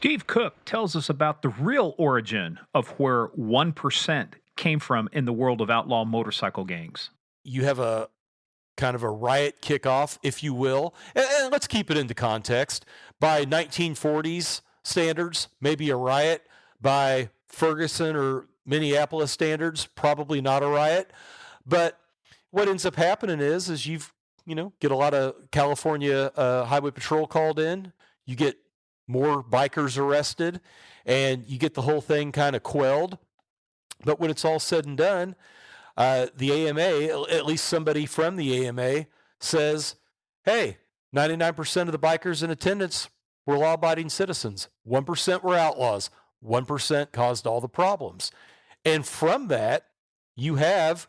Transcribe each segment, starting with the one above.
Steve Cook tells us about the real origin of where 1% came from in the world of outlaw motorcycle gangs. You have a kind of a riot kickoff, if you will. And let's keep it into context. By 1940s standards, maybe a riot. By Ferguson or Minneapolis standards, probably not a riot. But what ends up happening is get a lot of California highway patrol called in. You get more bikers arrested, and you get the whole thing kind of quelled. But when it's all said and done, the AMA, at least somebody from the AMA, says, hey, 99% of the bikers in attendance were law abiding citizens. 1% were outlaws. 1% caused all the problems. And from that, you have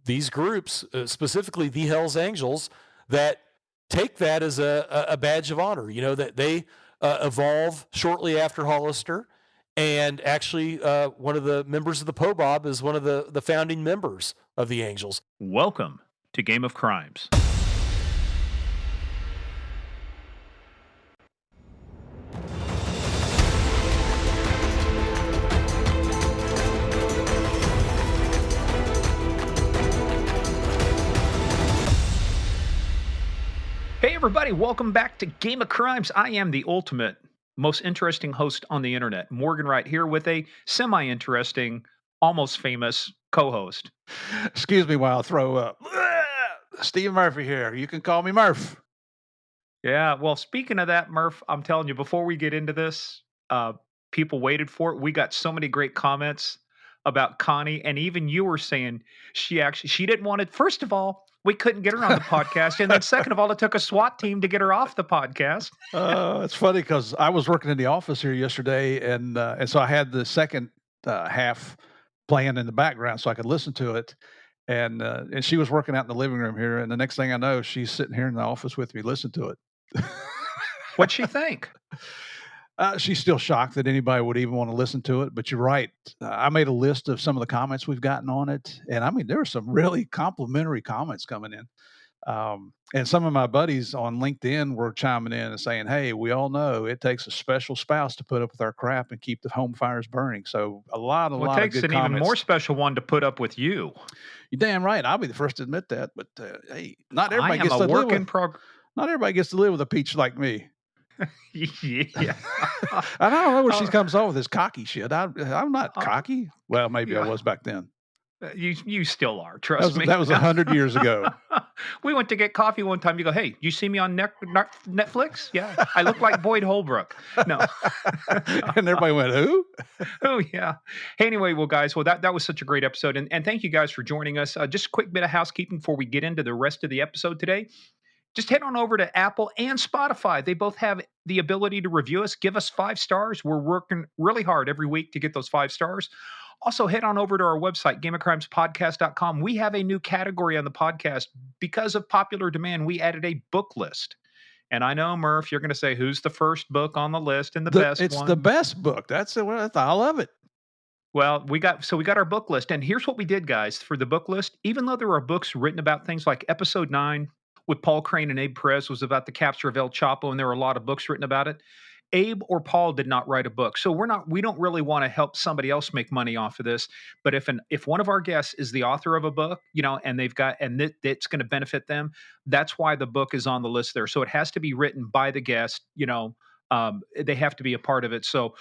these groups, specifically the Hells Angels, that take that as a badge of honor. You know, that they evolve shortly after Hollister. And actually, one of the members of the POBOB is one of the founding members of the Angels. Welcome to Game of Crimes. Hey everybody, welcome back to Game of Crimes. I am the ultimate, most interesting host on the internet, Morgan Wright, here with a semi-interesting, almost famous co-host. Excuse me while I throw up. Steve Murphy here. You can call me Murph. Yeah, well, speaking of that, Murph, I'm telling you, before we get into this, people waited for it. We got so many great comments about Connie, and even you were saying she didn't want it. First of all, we couldn't get her on the podcast, and then second of all, it took a SWAT team to get her off the podcast. It's funny because I was working in the office here yesterday, and so I had the second half playing in the background so I could listen to it. And she was working out in the living room here, and the next thing I know, she's sitting here in the office with me, listening to it. What'd she think? She's still shocked that anybody would even want to listen to it. But you're right. I made a list of some of the comments we've gotten on it, and I mean there were some really complimentary comments coming in. And some of my buddies on LinkedIn were chiming in and saying, "Hey, we all know it takes a special spouse to put up with our crap and keep the home fires burning." So a lot Well, of it takes good an comments. even more special one to put up with you. You're damn right. I'll be the first to admit that. But hey, not I everybody am gets a to live work in with. progress. Not everybody gets to live with a peach like me. Yeah. I don't know where she comes off with this cocky shit. I'm not cocky. Well, maybe I was back then. You still are. Trust me. That was 100 years ago. We went to get coffee one time. You go, hey, you see me on Netflix? Yeah, I look like Boyd Holbrook. No. And everybody went, who? Oh, yeah. Hey, anyway, well, guys, that was such a great episode. And thank you guys for joining us. Just a quick bit of housekeeping before we get into the rest of the episode today. Just head on over to Apple and Spotify. They both have the ability to review us, give us 5 stars. We're working really hard every week to get those 5 stars. Also, head on over to our website, gameofcrimespodcast.com. We have a new category on the podcast. Because of popular demand, we added a book list. And I know, Murph, you're going to say, who's the first book on the list and the best one? It's the best book. That's I love it. Well, we got our book list. And here's what we did, guys, for the book list. Even though there are books written about things like Episode 9 with Paul Crane and Abe Perez was about the capture of El Chapo, and there were a lot of books written about it. Abe or Paul did not write a book. So we don't really want to help somebody else make money off of this. But if one of our guests is the author of a book, and it's going to benefit them, that's why the book is on the list there. So it has to be written by the guest, they have to be a part of it. So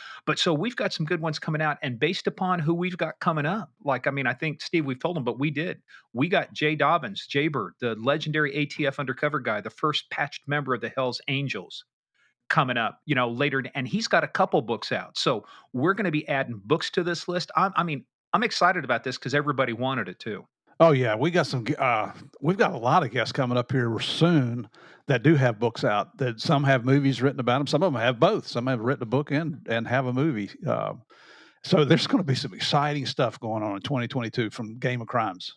we've got some good ones coming out, and based upon who we've got coming up, I think Steve, we've told him, but we got Jay Dobbins, Jaybird, the legendary ATF undercover guy, the first patched member of the Hells Angels, coming up, later, and he's got a couple books out. So we're going to be adding books to this list. I'm excited about this because everybody wanted it too. Oh yeah, we got some. We've got a lot of guests coming up here soon that do have books out. That some have movies written about them. Some of them have both. Some have written a book and have a movie. So there's going to be some exciting stuff going on in 2022 from Game of Crimes.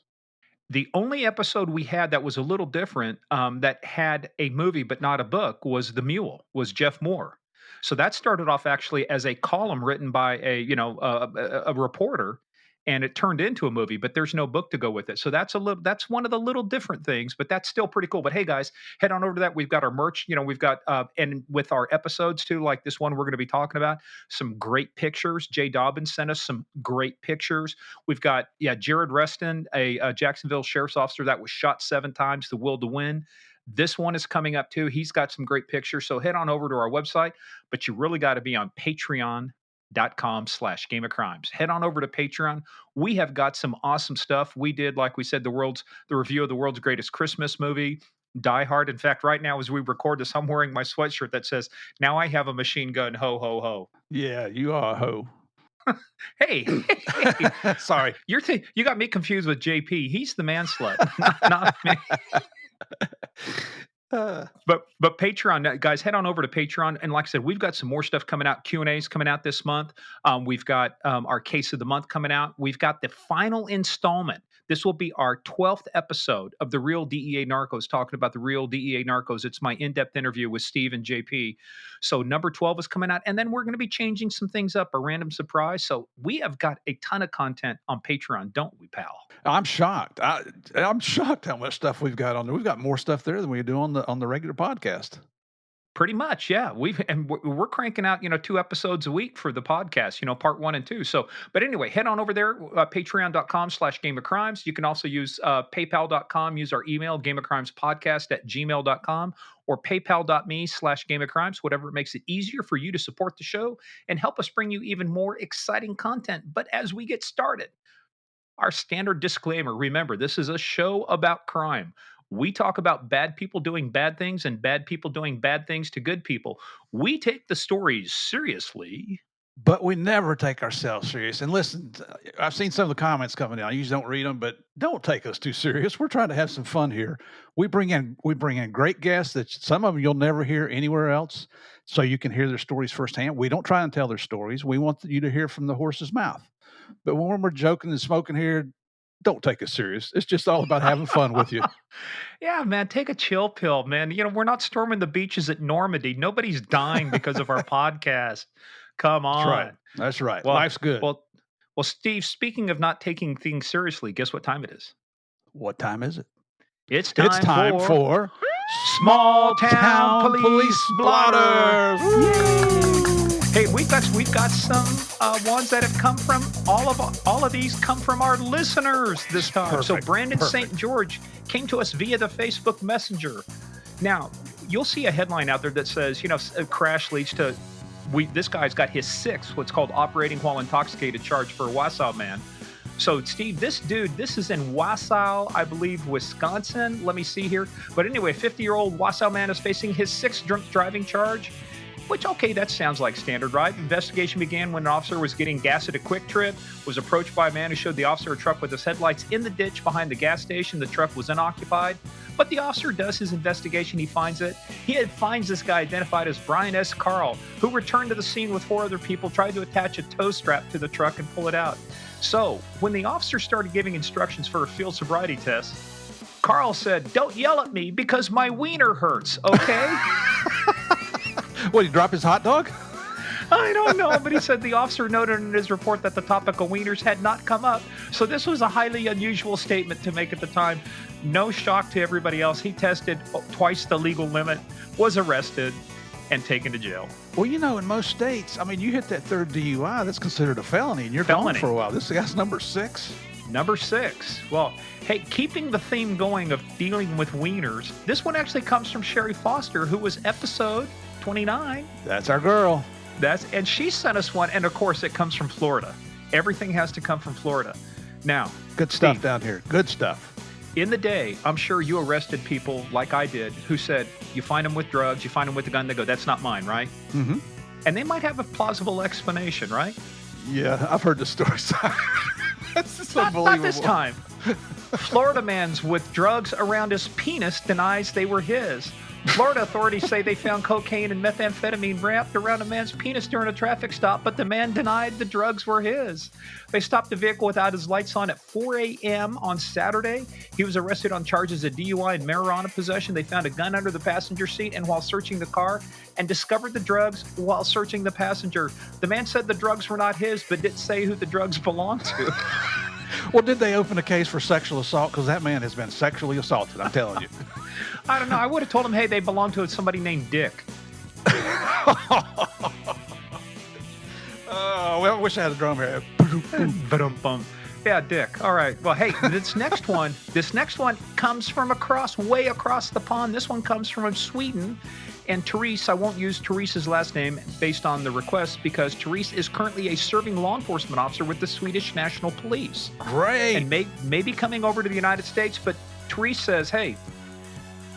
The only episode we had that was a little different, that had a movie but not a book, was The Mule, was Jeff Moore. So that started off actually as a column written by a reporter. and it turned into a movie, but there's no book to go with it. So that's one of the little different things, but that's still pretty cool. But hey guys, head on over to that. We've got our merch, we've got and with our episodes too, like this one we're going to be talking about, some great pictures. Jay Dobbins sent us some great pictures. We've got Jared Reston, a Jacksonville sheriff's officer that was shot 7 times, the will to win. This one is coming up too. He's got some great pictures. So head on over to our website, but you really got to be on patreon.com/Game of Crimes. Head on over to Patreon. We have got some awesome stuff. We did, like we said, the review of the world's greatest Christmas movie, Die Hard. In fact, right now as we record this, I'm wearing my sweatshirt that says, "Now I have a machine gun, ho, ho, ho." Yeah, you are a hoe. Hey, Sorry. You got me confused with JP. He's the man slut, not me. But Patreon, guys, head on over to Patreon. And like I said, we've got some more stuff coming out. Q&As coming out this month. We've got our case of the month coming out. We've got the final installment. This will be our 12th episode of The Real DEA Narcos, talking about the real DEA Narcos. It's my in-depth interview with Steve and JP. So number 12 is coming out. And then we're going to be changing some things up, a random surprise. So we have got a ton of content on Patreon, don't we, pal? I'm shocked. I'm shocked how much stuff we've got on there. We've got more stuff there than we do on the regular podcast. Pretty much, yeah. We're cranking out, 2 episodes a week for the podcast, part 1 and 2. So, but anyway, head on over there, patreon.com/Game of Crimes. You can also use paypal.com, use our email, gameofcrimespodcast@gmail.com, or paypal.me/Game of Crimes, whatever makes it easier for you to support the show and help us bring you even more exciting content. But as we get started, our standard disclaimer, remember, this is a show about crime. We talk about bad people doing bad things and bad people doing bad things to good people. We take the stories seriously, but we never take ourselves serious. And listen, I've seen some of the comments coming in. I usually don't read them, but don't take us too serious. We're trying to have some fun here. We bring in great guests that some of them you'll never hear anywhere else, so you can hear their stories firsthand. We don't try and tell their stories. We want you to hear from the horse's mouth. But when we're joking and smoking here, don't take us serious. It's just all about having fun with you. Yeah, man, take a chill pill, man. We're not storming the beaches at Normandy. Nobody's dying because of our podcast. Come on. That's right. Well, life's good. Well, Steve, speaking of not taking things seriously, guess what time it is? What time is it? It's time for Small Town Police Blotters. Hey, we've got some ones that have come from all of these come from our listeners this time. Perfect, So Brandon St. George came to us via the Facebook Messenger. Now, you'll see a headline out there that says, a crash leads to this guy's got his 6th, what's called operating while intoxicated charge for a Wausau man. So, Steve, this is in Wausau, I believe, Wisconsin. Let me see here. But anyway, a 50-year-old Wausau man is facing his 6th drunk driving charge. Which, okay, that sounds like standard, right? Investigation began when an officer was getting gas at a Quick Trip, was approached by a man who showed the officer a truck with his headlights in the ditch behind the gas station. The truck was unoccupied, but the officer does his investigation. He finds it. He finds this guy identified as Brian S. Carl, who returned to the scene with 4 other people, tried to attach a tow strap to the truck and pull it out. So when the officer started giving instructions for a field sobriety test, Carl said, "Don't yell at me because my wiener hurts, okay?" What, he drop his hot dog? I don't know, but he said the officer noted in his report that the topic of wieners had not come up. So this was a highly unusual statement to make at the time. No shock to everybody else. He tested twice the legal limit, was arrested, and taken to jail. Well, in most states, you hit that 3rd DUI, that's considered a felony, and you're Felony. gone for a while. This guy's number 6. Number 6. Well, hey, keeping the theme going of dealing with wieners, this one actually comes from Sherry Foster, who was episode 29. That's our girl. And she sent us one, and of course it comes from Florida. Everything has to come from Florida. Now, good stuff down here. Good stuff. In the day, I'm sure you arrested people like I did who said, you find them with drugs, you find them with a gun, they go, "That's not mine," right? Mm-hmm. And they might have a plausible explanation, right? Yeah, I've heard the story. That's just unbelievable. Not this time. Florida man's with drugs around his penis denies they were his. Florida authorities say they found cocaine and methamphetamine wrapped around a man's penis during a traffic stop, but the man denied the drugs were his. They stopped the vehicle without his lights on at 4 a.m. on Saturday. He was arrested on charges of DUI and marijuana possession. They found a gun under the passenger seat and while searching the car, and discovered the drugs while searching the passenger. The man said the drugs were not his, but didn't say who the drugs belonged to. Well, did they open a case for sexual assault? Because that man has been sexually assaulted. I'm telling you. I don't know. I would have told him, hey, they belong to somebody named Dick. Oh, well, I wish I had a drum here. Ba-dum-bum. Yeah, Dick. All right. Well, hey, this next one comes from way across the pond. This one comes from Sweden. And Therese, I won't use Therese's last name based on the request because Therese is currently a serving law enforcement officer with the Swedish National Police. Great. And may be coming over to the United States. But Therese says, hey,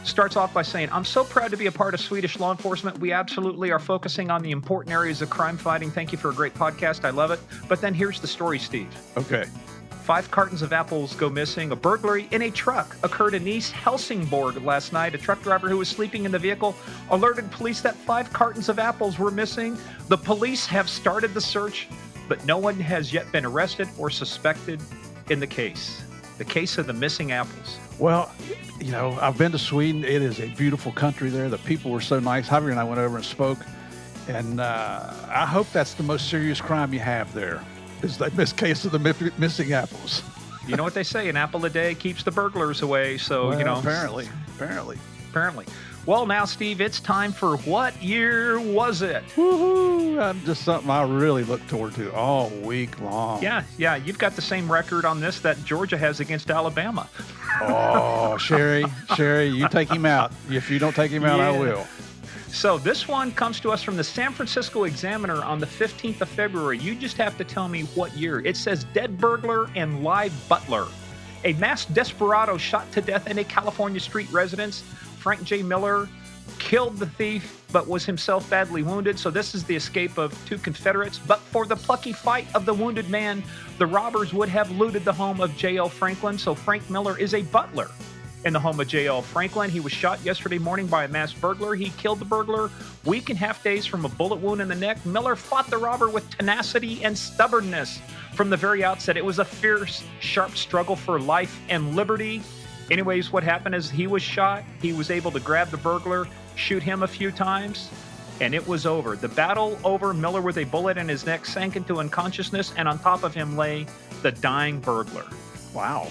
starts off by saying, I'm so proud to be a part of Swedish law enforcement. We absolutely are focusing on the important areas of crime fighting. Thank you for a great podcast. I love it. But then here's the story, Steve. Okay. 5 cartons of apples go missing. A burglary in a truck occurred in East Helsingborg last night. A truck driver who was sleeping in the vehicle alerted police that 5 cartons of apples were missing. The police have started the search, but no one has yet been arrested or suspected in the case. The case of the missing apples. Well, you know, I've been to Sweden. It is a beautiful country there. The people were so nice. Javier and I went over and spoke. And I hope that's the most serious crime you have there, is the case of the missing apples. You know what they say, an apple a day keeps the burglars away. So, Well, you know. Apparently. Well, now, Steve, it's time for What Year Was It? Woohoo! Just something I really look forward to all week long. Yeah, you've got the same record on this that Georgia has against Alabama. Oh, Sherry, you take him out. If you don't take him out, I will. So this one comes to us from the San Francisco Examiner on the 15th of February. You just have to tell me what year. It says dead burglar and live butler. A masked desperado shot to death in a California street residence. Frank J. Miller killed the thief, but was himself badly wounded. So this is the escape of 2 Confederates. But for the plucky fight of the wounded man, the robbers would have looted the home of J.L. Franklin. So Frank Miller is a butler in the home of J.L. Franklin. He was shot yesterday morning by a masked burglar. He killed the burglar week and a half days from a bullet wound in the neck. Miller fought the robber with tenacity and stubbornness from the very outset. It was a fierce, sharp struggle for life and liberty. Anyways, what happened is he was shot. He was able to grab the burglar, shoot him a few times, and it was over. The battle over, Miller with a bullet in his neck sank into unconsciousness, and on top of him lay the dying burglar. Wow,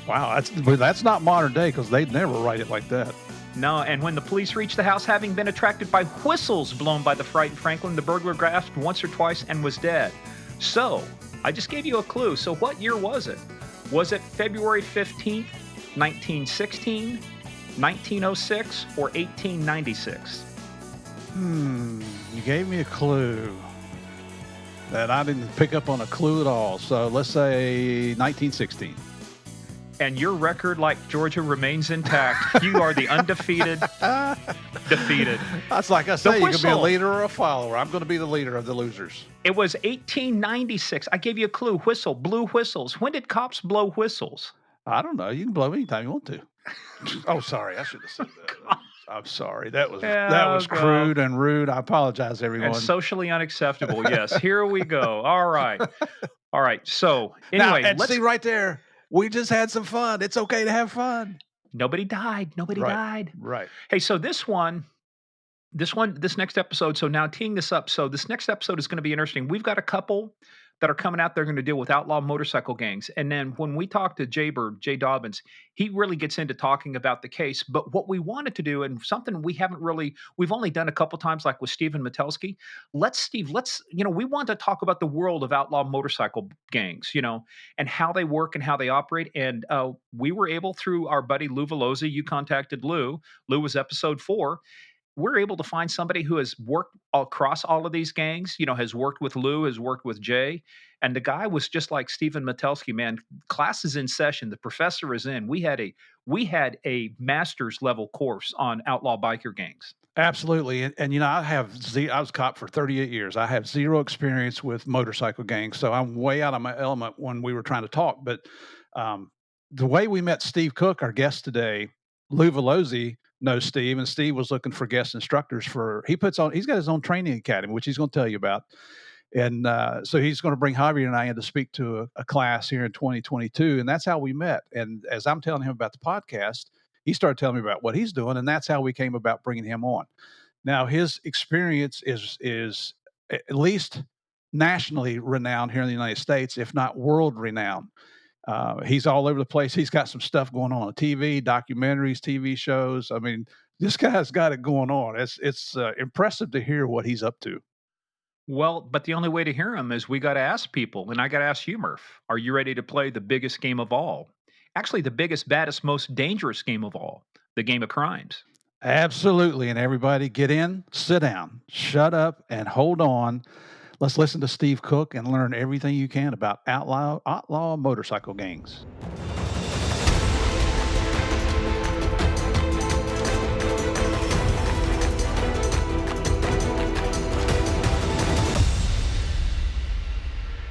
that's not modern day, because they'd never write it like that. No, and when the police reached the house, having been attracted by whistles blown by the frightened Franklin, the burglar gasped once or twice and was dead. So, I just gave you a clue. So what year was it? Was it February 15th, 1916, 1906, or 1896? You gave me a clue that I didn't pick up on a clue at all. So let's say 1916. And your record, like Georgia, remains intact. You are the undefeated, defeated. That's like I say, you can be a leader or a follower. I'm going to be the leader of the losers. It was 1896. I gave you a clue. Whistle, blew whistles. When did cops blow whistles? I don't know. You can blow anytime you want to. Oh, sorry. I should have said that. I'm sorry. That was crude and rude. I apologize, everyone. And socially unacceptable. Yes. Here we go. All right. So anyway, now, see right there. We just had some fun. It's okay to have fun. Nobody died. Nobody died. Right. Hey, so this next episode. So now teeing this up. So this next episode is going to be interesting. We've got a couple that are coming out. They're going to deal with outlaw motorcycle gangs. And then when we talk to Jay Dobbins, he really gets into talking about the case. But what we wanted to do, and something we've only done a couple times, like with Stephen Metelsky. We want to talk about the world of outlaw motorcycle gangs, and how they work and how they operate. And we were able, through our buddy Lou Veloza, you contacted Lou. Lou was episode 4. We're able to find somebody who has worked across all of these gangs, has worked with Lou, has worked with Jay. And the guy was just like Stephen Metelsky, man. Class is in session. The professor is in. We had a master's level course on outlaw biker gangs. Absolutely. And I was a cop for 38 years. I have zero experience with motorcycle gangs. So I'm way out of my element when we were trying to talk. But the way we met Steve Cook, our guest today, Lou Veloza knows Steve, and Steve was looking for guest instructors he's got his own training academy, which he's going to tell you about. And so he's going to bring Javier and I in to speak to a class here in 2022. And that's how we met. And as I'm telling him about the podcast, he started telling me about what he's doing. And that's how we came about bringing him on. Now, his experience is at least nationally renowned here in the United States, if not world renowned. He's all over the place. He's got some stuff going on TV, documentaries, TV shows. I mean, this guy's got it going on. It's impressive to hear what he's up to. Well, but the only way to hear him is we got to ask people, and I got to ask you, Murph, are you ready to play the biggest game of all? Actually, the biggest, baddest, most dangerous game of all, the game of crimes. Absolutely. And everybody get in, sit down, shut up, and hold on. Let's listen to Steve Cook and learn everything you can about outlaw motorcycle gangs.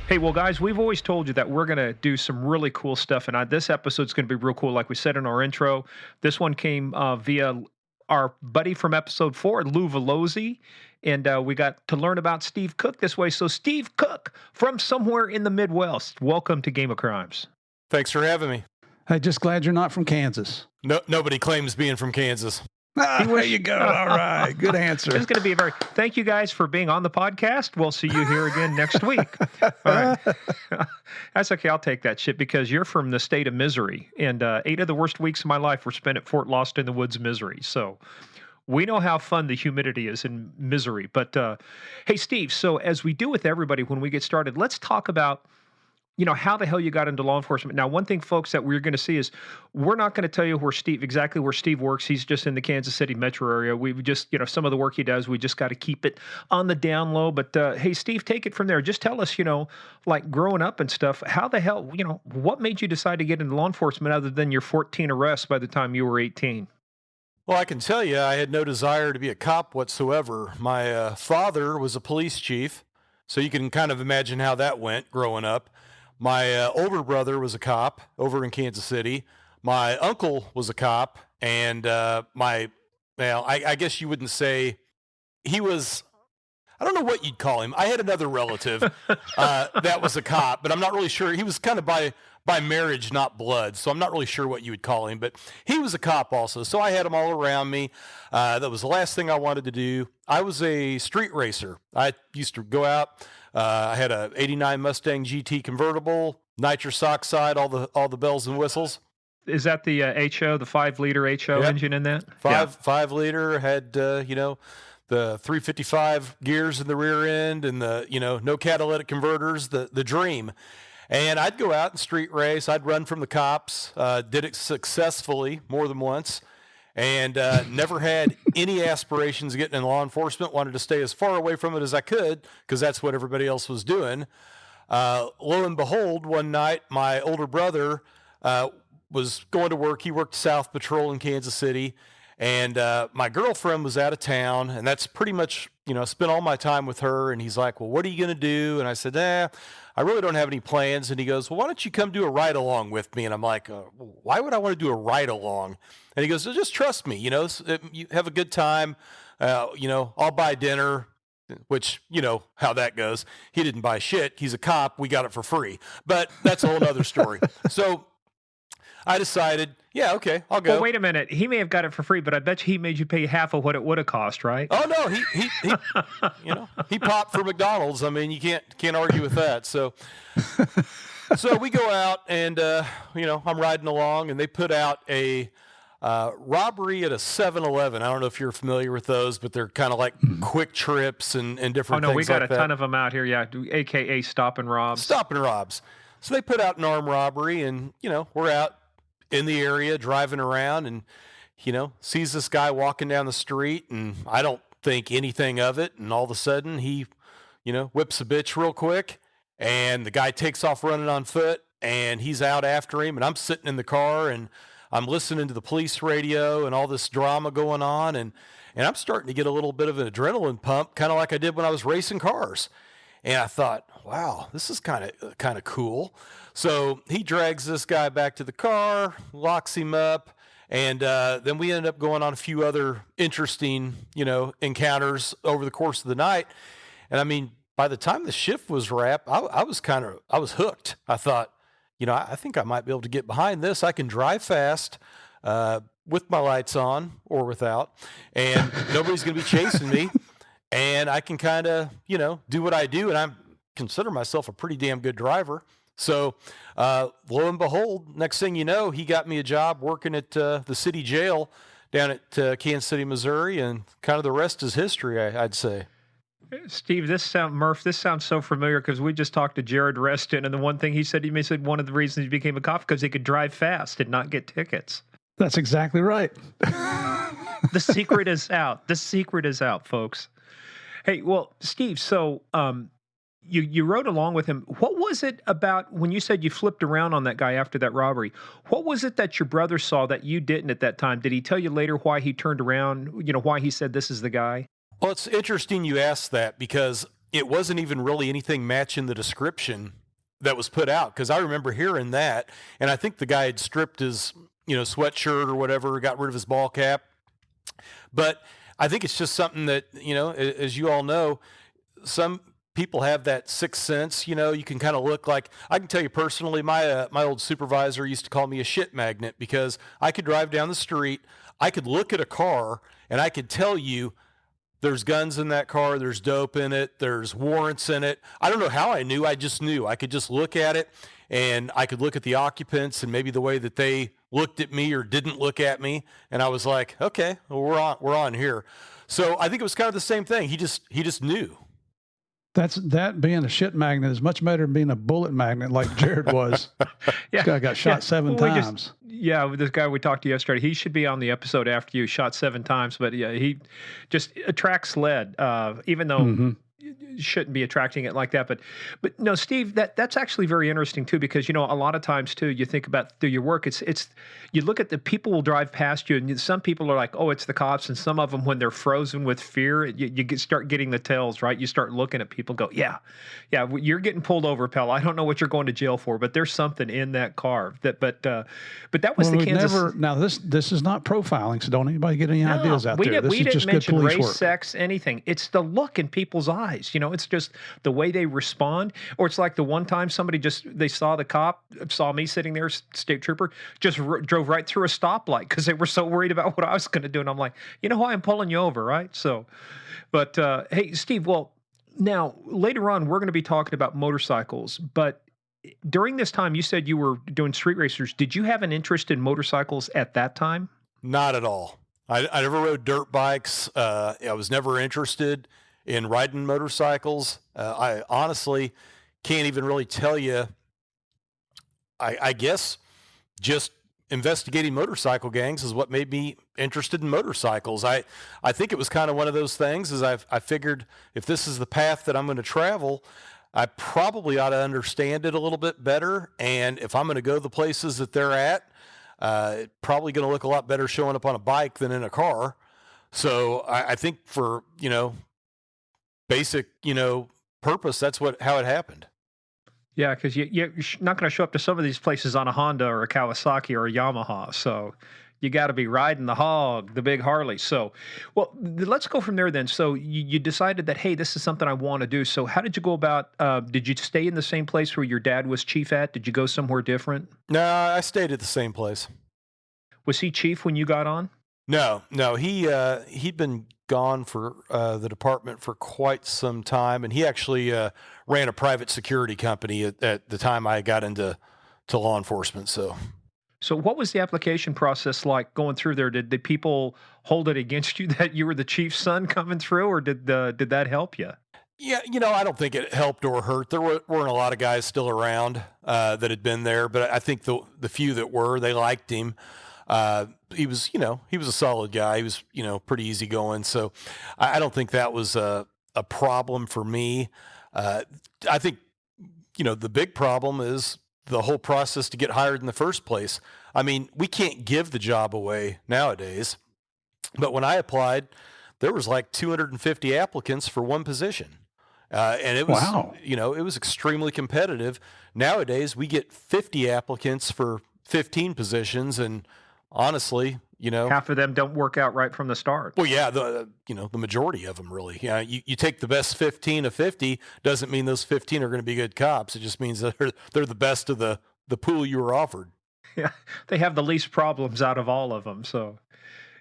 Hey, well, guys, we've always told you that we're going to do some really cool stuff. And this episode's going to be real cool. Like we said in our intro, this one came via our buddy from episode 4, Lou Velosi. And we got to learn about Steve Cook this way. So, Steve Cook from somewhere in the Midwest, welcome to Game of Crimes. Thanks for having me. Hey, just glad you're not from Kansas. No, nobody claims being from Kansas. There you go. All right. Good answer. It's going to be thank you guys for being on the podcast. We'll see you here again next week. All right. That's okay. I'll take that shit because you're from the state of misery. And 8 of the worst weeks of my life were spent at Fort Lost in the Woods, Missouri. So we know how fun the humidity is in misery. But hey, Steve, so as we do with everybody when we get started, let's talk about how the hell you got into law enforcement. Now, one thing, folks, that we're going to see is we're not going to tell you exactly where Steve works. He's just in the Kansas City metro area. We just, some of the work he does, we just got to keep it on the down low. But hey, Steve, take it from there. Just tell us, like growing up and stuff, how the hell, what made you decide to get into law enforcement other than your 14 arrests by the time you were 18? Well, I can tell you, I had no desire to be a cop whatsoever. My father was a police chief, so you can kind of imagine how that went growing up. My older brother was a cop over in Kansas City. My uncle was a cop, and I guess you wouldn't say he was, I don't know what you'd call him. I had another relative that was a cop, but I'm not really sure. He was kind of by marriage, not blood, so I'm not really sure what you would call him, but he was a cop also, so I had him all around me. That was the last thing I wanted to do. I was a street racer. I used to go out. I had a 89 Mustang GT convertible, nitrous oxide, all the bells and whistles. Is that the HO, the 5-liter HO engine in that? 5 liter, had, the 355 gears in the rear end and the, no catalytic converters, the dream. And I'd go out and street race. I'd run from the cops, did it successfully more than once, and never had any aspirations of getting in law enforcement. Wanted to stay as far away from it as I could because that's what everybody else was doing. Lo and behold, one night, my older brother was going to work. He worked South Patrol in Kansas City, and my girlfriend was out of town, and that's pretty much, I spent all my time with her. And he's like, well, what are you going to do? And I said, I really don't have any plans. And he goes, well, why don't you come do a ride along with me? And I'm like, why would I want to do a ride along? And he goes, well, just trust me, you have a good time. I'll buy dinner, which, how that goes. He didn't buy shit. He's a cop. We got it for free, but that's a whole other story. So I decided, yeah, okay, I'll go. Well, wait a minute. He may have got it for free, but I bet you he made you pay half of what it would have cost, right? Oh no, he popped for McDonald's. I mean, you can't argue with that. So we go out and I'm riding along, and they put out a robbery at a 7-Eleven. I don't know if you're familiar with those, but they're kind of like quick trips and different things. Oh no, we got like a ton of them out here. Yeah, AKA stop and robs. Stop and robs. So they put out an armed robbery, and we're out in the area driving around, and sees this guy walking down the street, and I don't think anything of it, and all of a sudden he whips a bitch real quick, and the guy takes off running on foot, and he's out after him, and I'm sitting in the car, and I'm listening to the police radio and all this drama going on, and I'm starting to get a little bit of an adrenaline pump, kind of like I did when I was racing cars. And I thought, wow, this is kind of cool. So he drags this guy back to the car, locks him up, and then we ended up going on a few other interesting, encounters over the course of the night. And I mean, by the time the shift was wrapped, I was hooked. I thought, I think I might be able to get behind this. I can drive fast with my lights on or without, and nobody's going to be chasing me. And I can kind of, do what I do. And I consider myself a pretty damn good driver. So, lo and behold, next thing you know, he got me a job working at the city jail down at Kansas City, Missouri, and kind of the rest is history, I'd say. Steve, Murph, this sounds so familiar because we just talked to Jared Reston, and the one thing he said one of the reasons he became a cop because he could drive fast and not get tickets. That's exactly right. The secret is out. The secret is out, folks. Hey, well, Steve, so you rode along with him. What was it about when you said you flipped around on that guy after that robbery? What was it that your brother saw that you didn't at that time? Did he tell you later why he turned around? Why he said this is the guy? Well, it's interesting you asked that because it wasn't even really anything matching the description that was put out. Because I remember hearing that, and I think the guy had stripped his, sweatshirt or whatever, got rid of his ball cap. But I think it's just something that, as you all know, some people have that sixth sense. You can kind of look like, I can tell you personally, my old supervisor used to call me a shit magnet because I could drive down the street, I could look at a car, and I could tell you there's guns in that car, there's dope in it, there's warrants in it. I don't know how I knew, I just knew. I could just look at it, and I could look at the occupants and maybe the way that they looked at me or didn't look at me, and I was like, okay, well, we're on here. So I think it was kind of the same thing. He just knew. That being a shit magnet is much better than being a bullet magnet like Jared was. Yeah. This guy got shot 7 times. This guy we talked to yesterday, he should be on the episode after you shot 7 times, but yeah, he just attracts lead, even though you shouldn't be attracting it like that. But no, Steve, that's actually very interesting too, because a lot of times too, you think about through your work, it's you look at the people will drive past you, and some people are like, oh, it's the cops, and some of them when they're frozen with fear, start getting the tells, right? You start looking at people, go, yeah, you're getting pulled over, pal. I don't know what you're going to jail for, but there's something in that car. But that was the Kansas. Now this is not profiling, so don't anybody get any ideas out there. We didn't just mention good police race, work. sex, anything. It's the look in people's eyes. It's just the way they respond. Or it's like the one time somebody they saw the cop, saw me sitting there, state trooper, just drove right through a stoplight because they were so worried about what I was going to do. And I'm like, why I'm pulling you over, right? So, but hey, Steve, well, now later on, we're going to be talking about motorcycles, but during this time, you said you were doing street racers. Did you have an interest in motorcycles at that time? Not at all. I never rode dirt bikes. I was never interested in riding motorcycles. I honestly can't even really tell you. I guess just investigating motorcycle gangs is what made me interested in motorcycles. I think it was kind of one of those things is I figured if this is the path that I'm going to travel, I probably ought to understand it a little bit better. And if I'm going to go the places that they're at, probably going to look a lot better showing up on a bike than in a car. So I think for, basic, purpose, that's how it happened. Yeah, because you're not going to show up to some of these places on a Honda or a Kawasaki or a Yamaha. So you got to be riding the hog, the big Harley. So, well, let's go from there then. So you decided that, hey, this is something I want to do. So how did you go about, did you stay in the same place where your dad was chief at? Did you go somewhere different? No, I stayed at the same place. Was he chief when you got on? No, he'd been gone for the department for quite some time, and he actually ran a private security company at the time I got into law enforcement. So what was the application process like going through there? Did the people hold it against you that you were the chief's son coming through, or did that help you? Yeah, I don't think it helped or hurt. There weren't a lot of guys still around that had been there, but I think the few that were, they liked him. He was a solid guy. He was, pretty easygoing. So I don't think that was a problem for me. I think, the big problem is the whole process to get hired in the first place. I mean, we can't give the job away nowadays, but when I applied, there was like 250 applicants for one position. And it was, wow. It was extremely competitive. Nowadays we get 50 applicants for 15 positions, and honestly, half of them don't work out right from the start. Well, yeah, the majority of them really. Yeah, you take the best 15 of 50 doesn't mean those 15 are going to be good cops. It just means that they're the best of the pool you were offered. Yeah, they have the least problems out of all of them. So,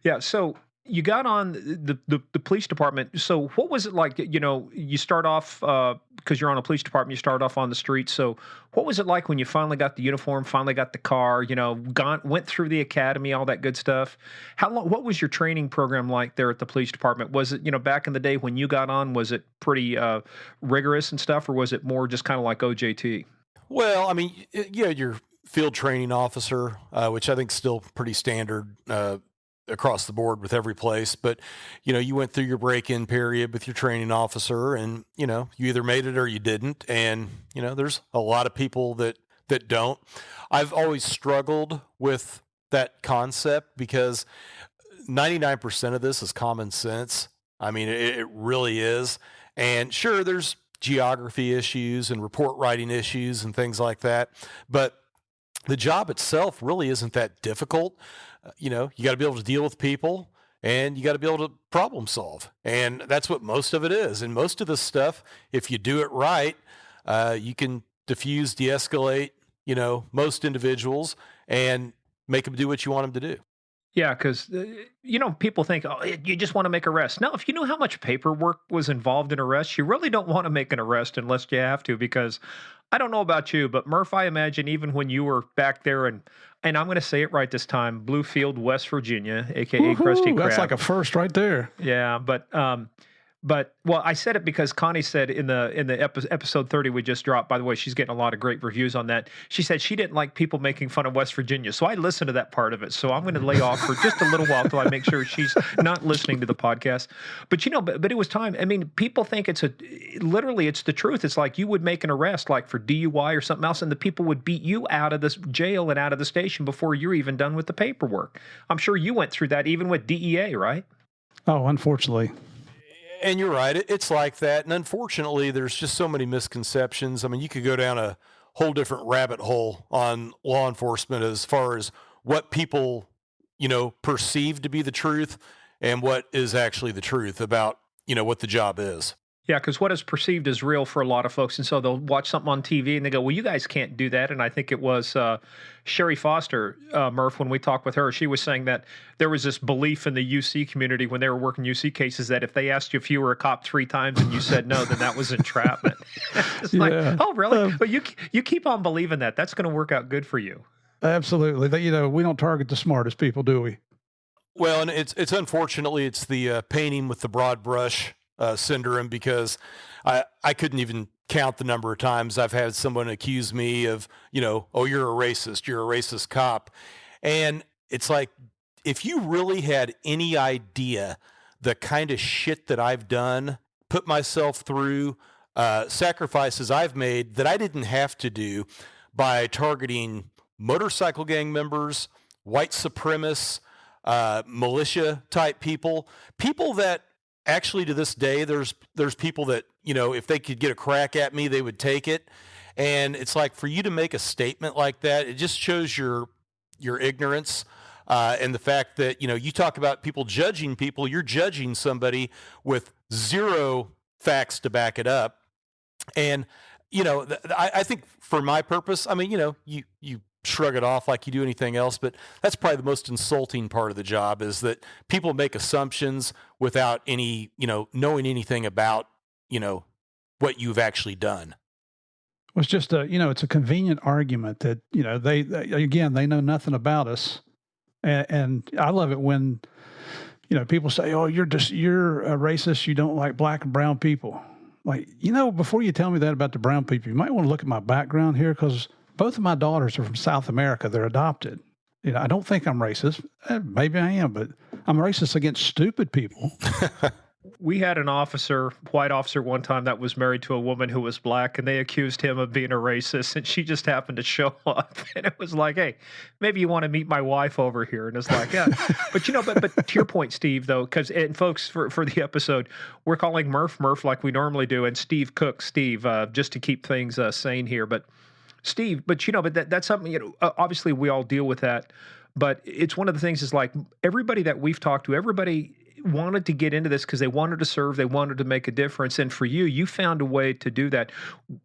yeah. So you got on the police department. So what was it like? You know, you start off because you're on a police department. You start off on the street. So what was it like when you finally got the uniform, finally got the car? You know, gone went through the academy, all that good stuff. How long? What was your training program like there at the police department? Was it, you know, back in the day when you got on? Was it pretty rigorous and stuff, or was it more just kind of like OJT? Well, I mean, yeah, your field training officer, which I think is still pretty standard across the board with every place. But you went through your break-in period with your training officer, and you either made it or you didn't. And there's a lot of people that don't. I've always struggled with that concept because 99% of this is common sense. I mean, it really is. And sure, there's geography issues and report writing issues and things like that. But the job itself really isn't that difficult. You got to be able to deal with people and you got to be able to problem solve. And that's what most of it is. And most of this stuff, if you do it right, you can diffuse, de escalate, most individuals and make them do what you want them to do. Yeah, because people think, oh, you just want to make arrests. No, if you know how much paperwork was involved in arrests, you really don't want to make an arrest unless you have to. Because I don't know about you, but Murph, I imagine even when you were back there, and I'm going to say it right this time, Bluefield, West Virginia, aka Krusty Woohoo! Krab. That's like a first right there. Yeah, but well, I said it because Connie said in the episode 30 we just dropped. By the way, she's getting a lot of great reviews on that. She said she didn't like people making fun of West Virginia, so I listened to that part of it. So I'm going to lay off for just a little while till I make sure she's not listening to the podcast. But but it was time. I mean, people think literally it's the truth. It's like you would make an arrest like for DUI or something else, and the people would beat you out of this jail and out of the station before you're even done with the paperwork. I'm sure you went through that even with DEA, right? Oh, unfortunately. And you're right. It's like that. And unfortunately, there's just so many misconceptions. I mean, you could go down a whole different rabbit hole on law enforcement as far as what people, perceive to be the truth and what is actually the truth about, what the job is. Yeah, because what is perceived as real for a lot of folks, and so they'll watch something on TV and they go, "Well, you guys can't do that." And I think it was Sherry Foster, Murph, when we talked with her, she was saying that there was this belief in the UC community when they were working UC cases that if they asked you if you were a cop 3 times and you said no, then that was entrapment. It's like, oh, really? But you keep on believing that. That's going to work out good for you. Absolutely. We don't target the smartest people, do we? Well, and it's unfortunately it's the painting with the broad brush syndrome, because I couldn't even count the number of times I've had someone accuse me of, oh, you're a racist cop. And it's like, if you really had any idea the kind of shit that I've done, put myself through, sacrifices I've made that I didn't have to do by targeting motorcycle gang members, white supremacists, militia type people that actually to this day, there's people that, if they could get a crack at me, they would take it. And it's like, for you to make a statement like that, it just shows your ignorance. And the fact that, you talk about people judging people, you're judging somebody with zero facts to back it up. And, I think for my purpose, I mean, you shrug it off like you do anything else, but that's probably the most insulting part of the job, is that people make assumptions without any, knowing anything about, what you've actually done. Well, it's just it's a convenient argument that, they know nothing about us. And I love it when, people say, oh, you're a racist. You don't like black and brown people. Like, before you tell me that about the brown people, you might want to look at my background here, because both of my daughters are from South America. They're adopted. I don't think I'm racist. Maybe I am, but I'm racist against stupid people. We had an white officer one time that was married to a woman who was black, and they accused him of being a racist, and she just happened to show up. And it was like, hey, maybe you want to meet my wife over here. And it's like, yeah. But, but to your point, Steve, though, and folks, for the episode, we're calling Murph like we normally do, and Steve Cook, Steve, just to keep things sane here. But Steve, but that's something, obviously we all deal with that, but it's one of the things is like everybody that we've talked to, everybody wanted to get into this because they wanted to serve, they wanted to make a difference. And for you, you found a way to do that.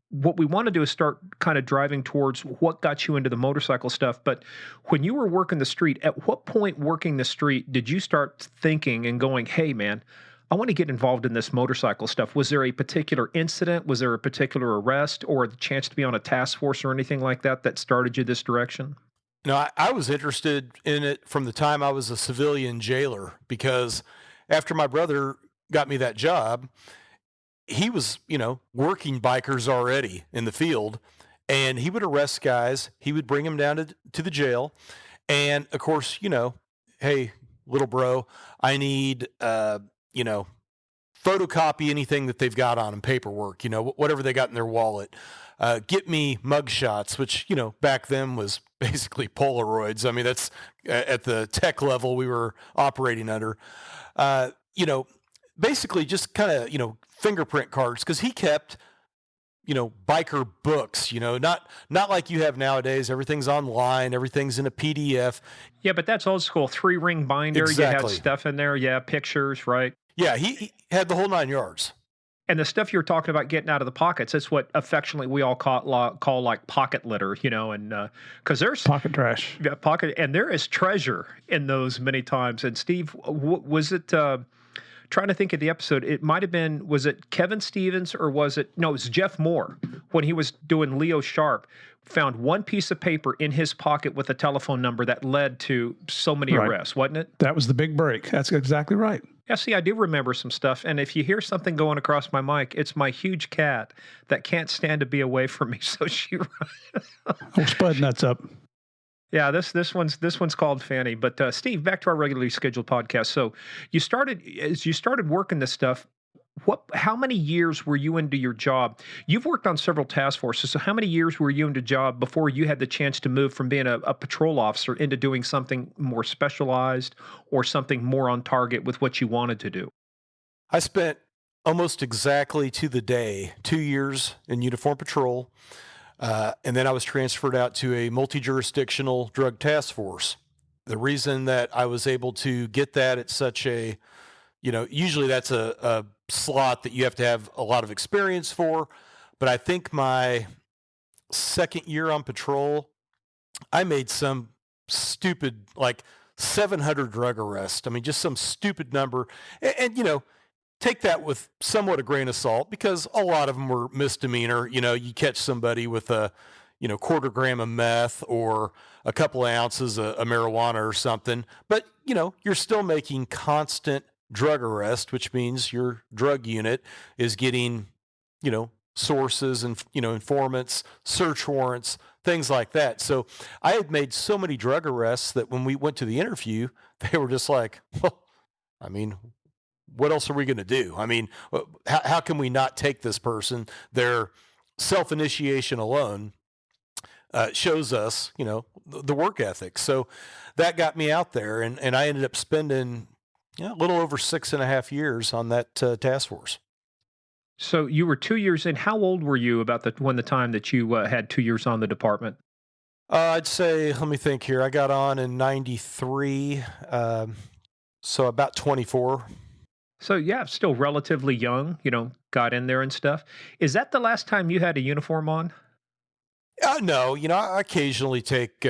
What we want to do is start kind of driving towards what got you into the motorcycle stuff. But when you were working the street, at what point working the street did you start thinking and going, hey, man, I want to get involved in this motorcycle stuff? Was there a particular incident? Was there a particular arrest or the chance to be on a task force or anything like that that started you this direction? No, I was interested in it from the time I was a civilian jailer because after my brother got me that job, he was, working bikers already in the field, and he would arrest guys. He would bring them down to the jail. And of course, hey, little bro, I need, photocopy anything that they've got on them, paperwork, whatever they got in their wallet. Get me mug shots, which, back then was basically Polaroids. I mean, that's at the tech level we were operating under. Basically just kind of, fingerprint cards, because he kept, biker books, not like you have nowadays. Everything's online, everything's in a PDF. Yeah, but that's old school. 3-ring binder. You had Exactly. stuff in there. Yeah, pictures, right? Yeah, he had the whole 9 yards. And the stuff you're talking about getting out of the pockets, it's what affectionately we all call like pocket litter, and because there's Pocket trash. yeah, pocket, and there is treasure in those many times. And Steve, was it? Trying to think of the episode, it might have been, was it Kevin Stevens or was it, no, it was Jeff Moore when he was doing Leo Sharp, found one piece of paper in his pocket with a telephone number that led to so many Right. arrests, wasn't it? That was the big break. That's exactly right. Yeah, see, I do remember some stuff. And if you hear something going across my mic, it's my huge cat that can't stand to be away from me. So she, Oh, Spud nuts up. yeah, this one's called Fanny. But Steve, back to our regularly scheduled podcast. So as you started working this stuff. How many years were you into your job? You've worked on several task forces. So how many years were you into job before you had the chance to move from being a patrol officer into doing something more specialized or something more on target with what you wanted to do? I spent almost exactly to the day 2 years in uniform patrol. And then I was transferred out to a multi-jurisdictional drug task force. The reason that I was able to get that at such a, usually that's a slot that you have to have a lot of experience for. But I think my second year on patrol, I made some stupid, like 700 drug arrests. I mean, just some stupid number. And take that with somewhat a grain of salt because a lot of them were misdemeanor. You catch somebody with a, quarter gram of meth or a couple of ounces of marijuana or something. But, you're still making constant drug arrest, which means your drug unit is getting, sources and, informants, search warrants, things like that. So I had made so many drug arrests that when we went to the interview, they were just like, well, I mean, what else are we going to do? I mean, how can we not take this person? Their self-initiation alone shows us, the work ethic. So that got me out there, and I ended up spending a little over 6.5 years on that task force. So you were 2 years in. How old were you about the time that you had 2 years on the department? I'd say, let me think here. I got on in 93, so about 24. So yeah, still relatively young, got in there and stuff. Is that the last time you had a uniform on? No, I occasionally take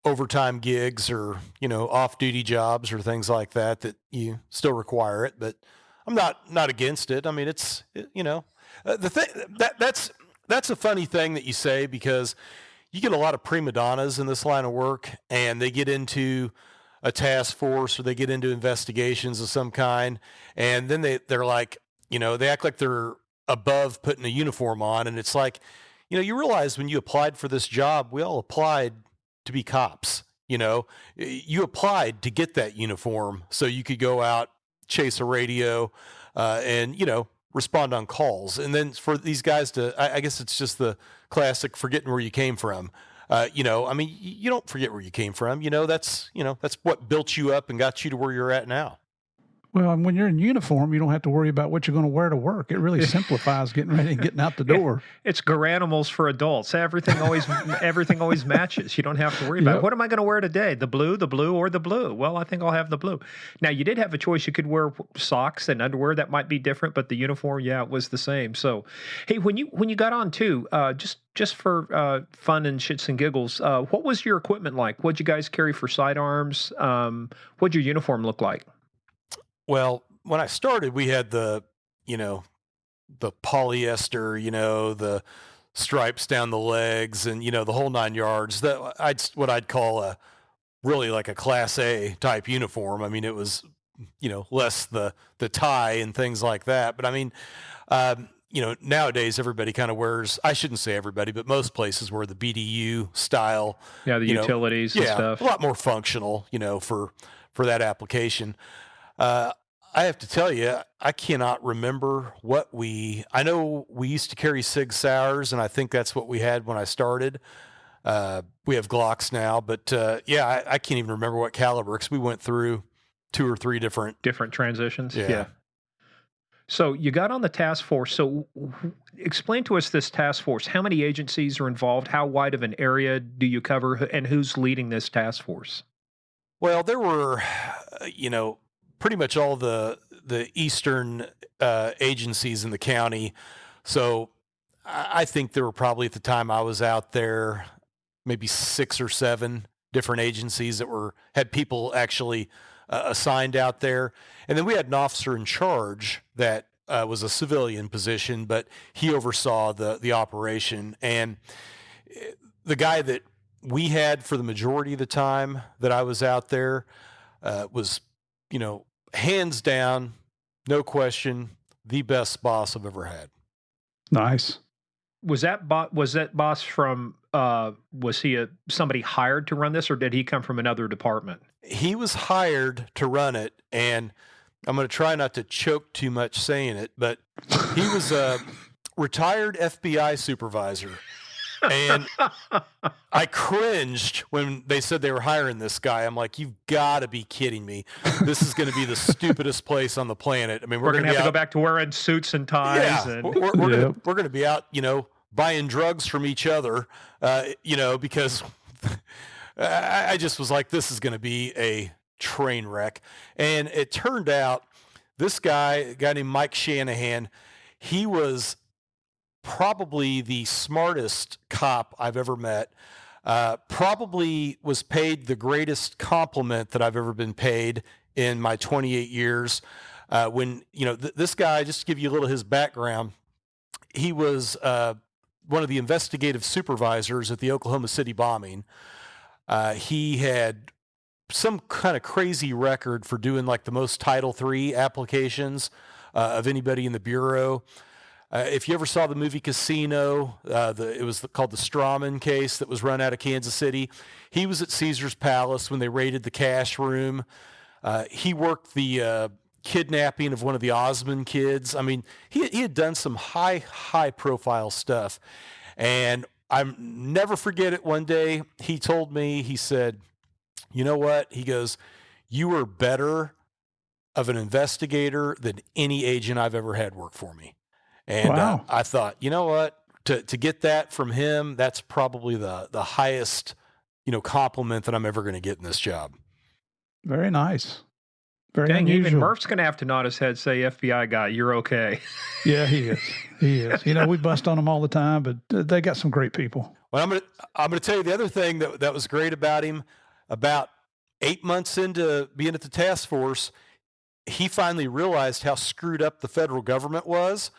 overtime gigs or, off-duty jobs or things like that you still require it, but I'm not against it. I mean, it's, the thing that's a funny thing that you say because you get a lot of prima donnas in this line of work and they get into a task force or they get into investigations of some kind. And then they're like, they act like they're above putting a uniform on. And it's like, you realize when you applied for this job, we all applied to be cops. You applied to get that uniform so you could go out, chase a radio, and, respond on calls. And then for these guys to, I guess it's just the classic forgetting where you came from. I mean, you don't forget where you came from. That's what built you up and got you to where you're at now. Well, and when you're in uniform, you don't have to worry about what you're going to wear to work. It really simplifies getting ready and getting out the door. It's Garanimals for adults. Everything always matches. You don't have to worry about Yep. what am I going to wear today? The blue, or the blue. Well, I think I'll have the blue. Now you did have a choice. You could wear socks and underwear. That might be different, but the uniform, yeah, it was the same. So, hey, when you got on too, just for fun and shits and giggles, what was your equipment like? What'd you guys carry for sidearms? What'd your uniform look like? Well, when I started, we had you know, the polyester, the stripes down the legs and, the whole 9 yards. What I'd call really like a class A type uniform. I mean, it was, less the tie and things like that. But I mean, nowadays everybody kind of wears, I shouldn't say everybody, but most places wear the BDU style. Yeah, the utilities and stuff. A lot more functional, for that application. I have to tell you, I cannot remember I know we used to carry Sig Sauers, and I think that's what we had when I started. We have Glocks now, but I can't even remember what caliber, because we went through 2 or 3 different transitions. Yeah. So you got on the task force. So explain to us this task force. How many agencies are involved? How wide of an area do you cover? And who's leading this task force? Well, there were, pretty much all the eastern agencies in the county. So I think there were probably, at the time I was out there, maybe 6 or 7 different agencies that had people actually assigned out there. And then we had an officer in charge that was a civilian position, but he oversaw the operation. And the guy that we had for the majority of the time that I was out there was, hands down, no question, the best boss I've ever had. Nice. Was that boss from? Was he somebody hired to run this, or did he come from another department? He was hired to run it, and I'm going to try not to choke too much saying it, but he was a retired FBI supervisor. And I cringed when they said they were hiring this guy. I'm like, you've got to be kidding me. This is going to be the stupidest place on the planet. I mean, we're going to have to go back to wearing suits and ties. Yeah, and we're going to be out, buying drugs from each other, because I just was like, this is going to be a train wreck. And it turned out this guy, a guy named Mike Shanahan, he was probably the smartest cop I've ever met. Probably was paid the greatest compliment that I've ever been paid in my 28 years. When, this guy, just to give you a little his background, he was one of the investigative supervisors at the Oklahoma City bombing. He had some kind of crazy record for doing like the most Title III applications of anybody in the Bureau. If you ever saw the movie Casino, it was called the Strawman case that was run out of Kansas City. He was at Caesar's Palace when they raided the cash room. He worked the kidnapping of one of the Osmond kids. I mean, he had done some high profile stuff. And I never forget it. One day he told me, he said, you know what? He goes, you were better of an investigator than any agent I've ever had work for me. And Wow. I thought, you know what, to get that from him, that's probably the highest, compliment that I'm ever going to get in this job. Very nice. Very Dang, unusual. even Murph's going to have to nod his head, say, FBI guy, you're okay. Yeah, he is. He is. We bust on them all the time, but they got some great people. Well, I'm gonna tell you the other thing that was great about him. About 8 months into being at the task force, he finally realized how screwed up the federal government was.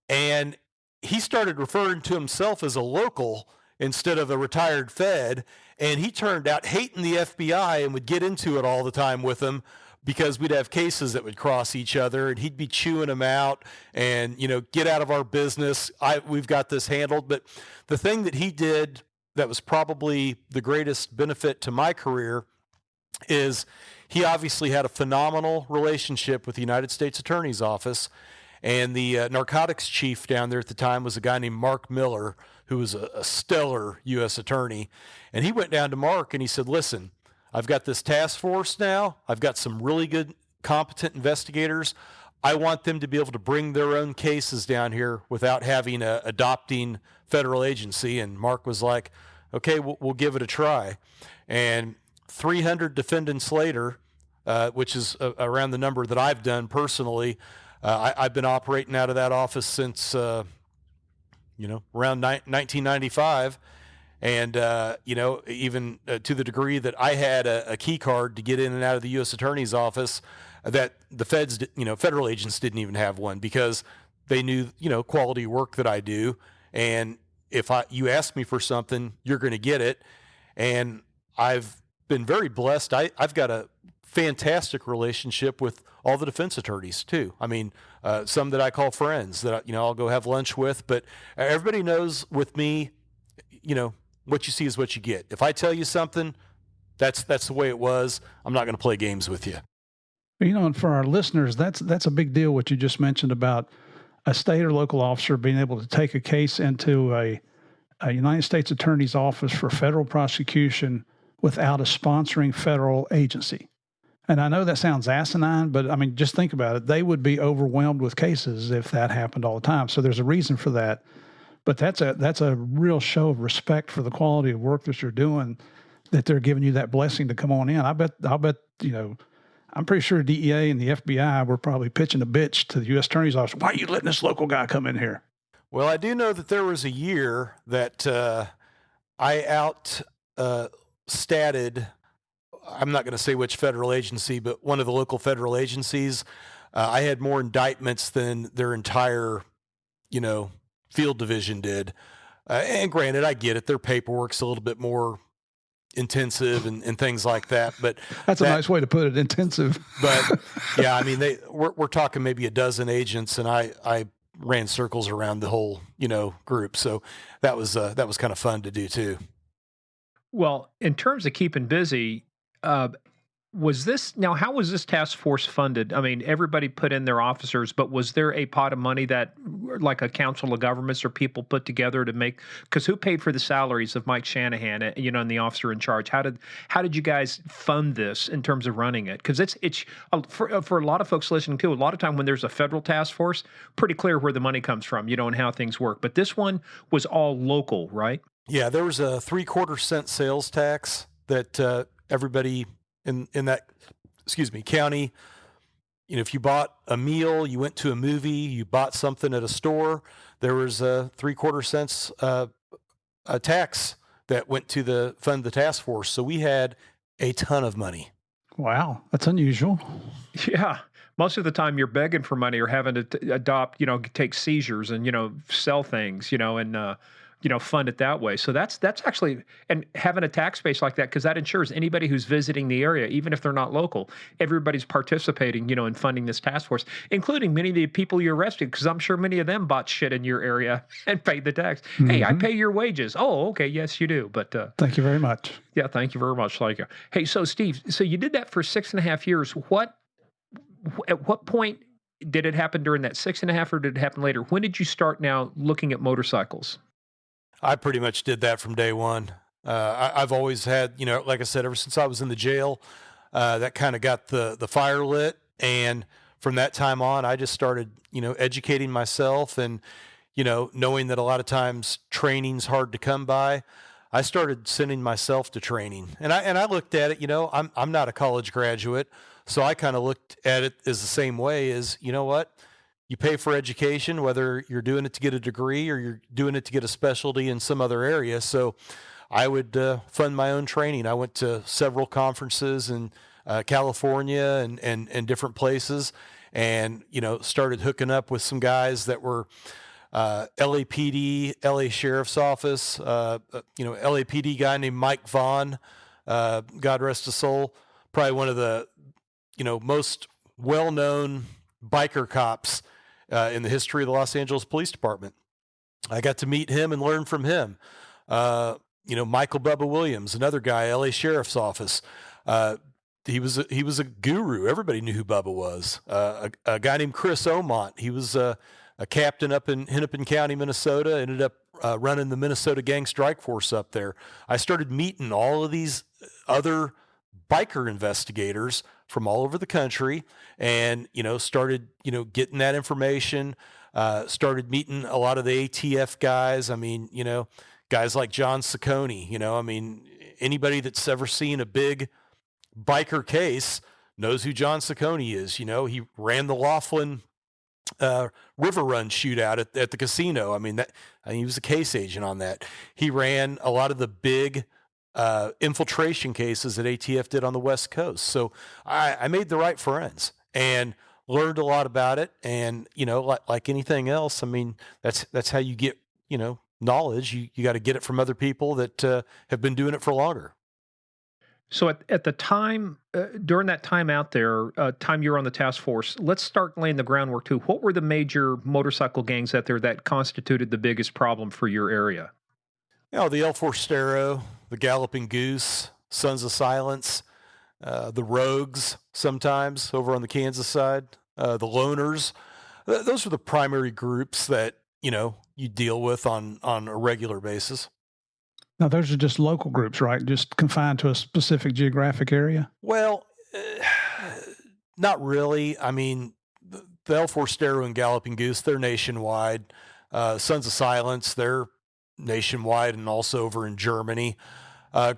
And he started referring to himself as a local instead of a retired Fed. And he turned out hating the FBI and would get into it all the time with them because we'd have cases that would cross each other and he'd be chewing them out and, get out of our business. We've got this handled. But the thing that he did that was probably the greatest benefit to my career is he obviously had a phenomenal relationship with the United States Attorney's Office. And the narcotics chief down there at the time was a guy named Mark Miller, who was a stellar U.S. attorney. And he went down to Mark and he said, listen, I've got this task force now. I've got some really good competent investigators, I want them to be able to bring their own cases down here without having a adopting federal agency. And Mark was like, okay, we'll give it a try. And 300 defendants later, which is around the number that I've done personally, I've been operating out of that office since, around 1995. And, even to the degree that I had a key card to get in and out of the U.S. Attorney's office, that the federal agents didn't even have one, because they knew, quality work that I do. And if you ask me for something, you're going to get it. And I've been very blessed. I've got a fantastic relationship with all the defense attorneys too. I mean, some that I call friends that, I'll go have lunch with, but everybody knows with me, what you see is what you get. If I tell you something, that's the way it was. I'm not going to play games with you. And for our listeners, that's a big deal, what you just mentioned about a state or local officer being able to take a case into a United States Attorney's Office for federal prosecution without a sponsoring federal agency. And I know that sounds asinine, but I mean, just think about it. They would be overwhelmed with cases if that happened all the time. So there's a reason for that. But that's a real show of respect for the quality of work that you're doing, that they're giving you that blessing to come on in. I'll bet, I'm pretty sure DEA and the FBI were probably pitching a bitch to the U.S. Attorney's Office. Why are you letting this local guy come in here? Well, I do know that there was a year that I statted, I'm not going to say which federal agency, but one of the local federal agencies. I had more indictments than their entire, field division did. And granted, I get it. Their paperwork's a little bit more intensive and things like that. But that's a nice way to put it, intensive. But yeah, I mean, we're talking maybe a dozen agents, and I ran circles around the whole, group. So that was kind of fun to do too. Well, in terms of keeping busy, how was this task force funded? I mean, everybody put in their officers, but was there a pot of money that, like a council of governments or people put together to make? Because who paid for the salaries of Mike Shanahan, and the officer in charge? How did you guys fund this in terms of running it? Because it's for a lot of folks listening too. A lot of time when there's a federal task force, pretty clear where the money comes from, and how things work. But this one was all local, right? Yeah, there was a 3/4 cent sales tax that everybody in that, county, if you bought a meal, you went to a movie, you bought something at a store, there was a 3/4 cents a tax that went to fund the task force. So we had a ton of money. Wow, that's unusual. Yeah. Most of the time you're begging for money or having to adopt, take seizures and, sell things, and, fund it that way. So that's actually, and having a tax base like that, because that ensures anybody who's visiting the area, even if they're not local, everybody's participating, in funding this task force, including many of the people you arrested, because I'm sure many of them bought shit in your area and paid the tax. Mm-hmm. Hey, I pay your wages. Oh, okay. Yes, you do. But thank you very much. Yeah, thank you very much. Thank you. Hey, so Steve, so you did that for 6.5 years. At what point did it happen during that 6.5, or did it happen later? When did you start now looking at motorcycles? I pretty much did that from day one. I've always had, like I said, ever since I was in the jail, that kind of got the fire lit. And from that time on, I just started, educating myself and, knowing that a lot of times training's hard to come by. I started sending myself to training, and I looked at it, I'm not a college graduate. So I kind of looked at it as the same way as, what? You pay for education, whether you're doing it to get a degree or you're doing it to get a specialty in some other area. So I would fund my own training. I went to several conferences in California and different places, and, started hooking up with some guys that were LAPD, LA Sheriff's Office, LAPD guy named Mike Vaughn, God rest his soul, probably one of the, most well-known biker cops in the history of the Los Angeles Police Department. I got to meet him and learn from him. Michael Bubba Williams, another guy, LA Sheriff's Office. He was a guru. Everybody knew who Bubba was. A guy named Chris Omont. He was a captain up in Hennepin County, Minnesota. Ended up running the Minnesota Gang Strike Force up there. I started meeting all of these other biker investigators from all over the country, and started getting that information. Started meeting a lot of the ATF guys. I mean, guys like John Ciccone. I mean, anybody that's ever seen a big biker case knows who John Ciccone is. He ran the Laughlin River Run shootout at the casino. I mean, he was a case agent on that. He ran a lot of the big infiltration cases that ATF did on the West Coast. So I made the right friends and learned a lot about it. And, like anything else, I mean, that's how you get, knowledge. You got to get it from other people that have been doing it for longer. So at the time, during that time out there, time you were on the task force, let's start laying the groundwork too. What were the major motorcycle gangs out there that constituted the biggest problem for your area? The El Forastero, the Galloping Goose, Sons of Silence, the Rogues sometimes over on the Kansas side, the Loners. Those are the primary groups that, you deal with on a regular basis. Now, those are just local groups, right? Just confined to a specific geographic area? Well, not really. I mean, the El Forastero and Galloping Goose, they're nationwide. Sons of Silence, they're nationwide and also over in Germany.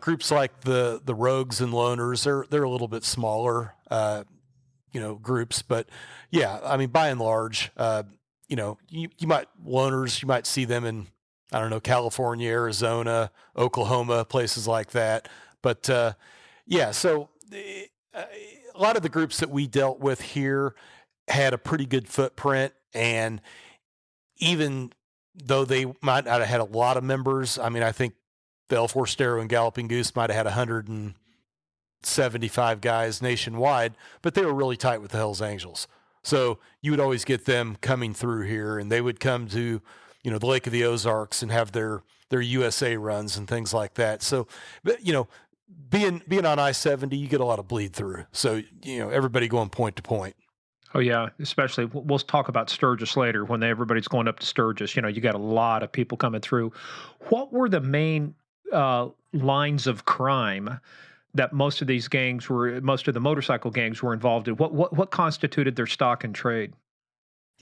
Groups like the Rogues and Loners, they're a little bit smaller, groups. But yeah, I mean, by and large, you might Loners, you might see them in, I don't know, California, Arizona, Oklahoma, places like that. But yeah, so a lot of the groups that we dealt with here had a pretty good footprint. And even though they might not have had a lot of members, I mean, I think the El Forastero and Galloping Goose might have had 175 guys nationwide, but they were really tight with the Hells Angels. So you would always get them coming through here, and they would come to the Lake of the Ozarks and have their USA runs and things like that. So, but, being on I-70, you get a lot of bleed through. So, everybody going point to point. Oh yeah, especially we'll talk about Sturgis later when everybody's going up to Sturgis. You got a lot of people coming through. What were the main lines of crime that most of the motorcycle gangs were involved in? What constituted their stock and trade?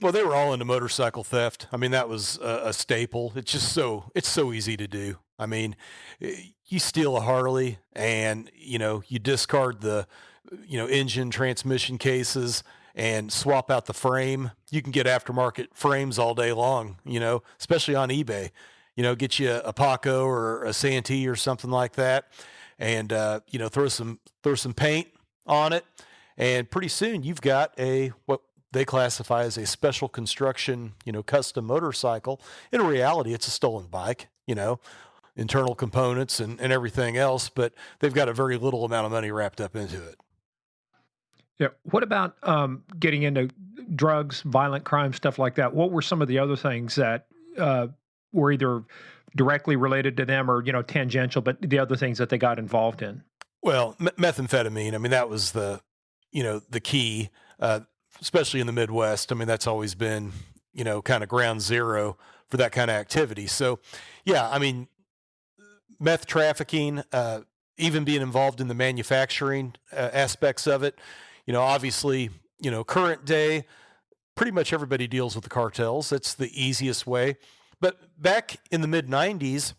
Well, they were all into motorcycle theft. I mean, that was a staple. It's so easy to do. I mean, you steal a Harley and, you discard the, engine transmission cases and swap out the frame. You can get aftermarket frames all day long, especially on eBay. Get you a Paco or a Santee or something like that, and throw some paint on it, and pretty soon you've got what they classify as a special construction, custom motorcycle. In reality, it's a stolen bike, internal components and everything else, but they've got a very little amount of money wrapped up into it. Yeah. What about getting into drugs, violent crime, stuff like that? What were some of the other things that were either directly related to them or, tangential, but the other things that they got involved in? Well, methamphetamine. I mean, that was the key, especially in the Midwest. I mean, that's always been, kind of ground zero for that kind of activity. So, yeah, I mean, meth trafficking, even being involved in the manufacturing aspects of it, obviously, current day, pretty much everybody deals with the cartels. That's the easiest way. But back in the mid-90s,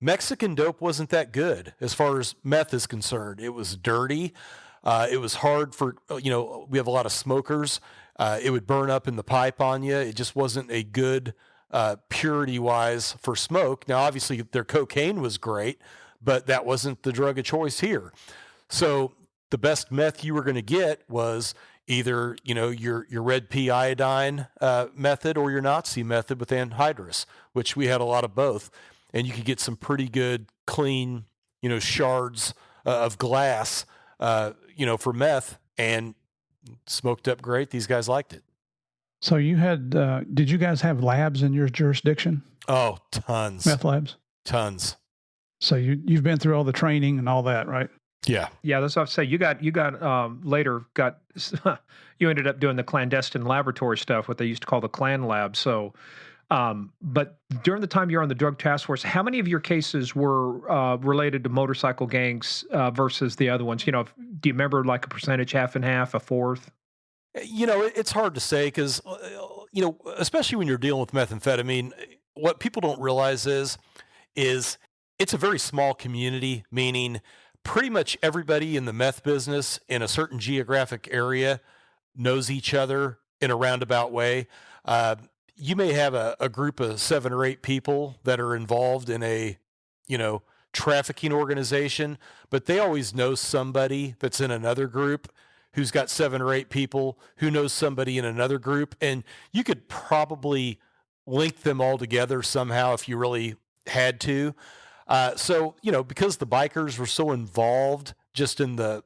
Mexican dope wasn't that good as far as meth is concerned. It was dirty. It was hard for, we have a lot of smokers. It would burn up in the pipe on you. It just wasn't a good purity-wise for smoke. Now, obviously, their cocaine was great, but that wasn't the drug of choice here. So the best meth you were going to get was either, your red pea iodine method or your Nazi method with anhydrous, which we had a lot of both. And you could get some pretty good, clean, shards of glass, for meth, and smoked up great. These guys liked it. So you had, did you guys have labs in your jurisdiction? Oh, tons. Meth labs? Tons. So you've been through all the training and all that, right? Yeah. Yeah, that's what I say. You ended up doing the clandestine laboratory stuff, what they used to call the clan lab. So But during the time you're on the drug task force, how many of your cases were related to motorcycle gangs versus the other ones? Do you remember like a percentage, half and half, a fourth? It's hard to say because, especially when you're dealing with methamphetamine, what people don't realize is it's a very small community, meaning pretty much everybody in the meth business in a certain geographic area knows each other in a roundabout way. Uh, you may have a group of 7 or 8 people that are involved in a, you know, trafficking organization, but they always know somebody that's in another group who's got 7 or 8 people who knows somebody in another group. And you could probably link them all together somehow if you really had to. So, because the bikers were so involved just in the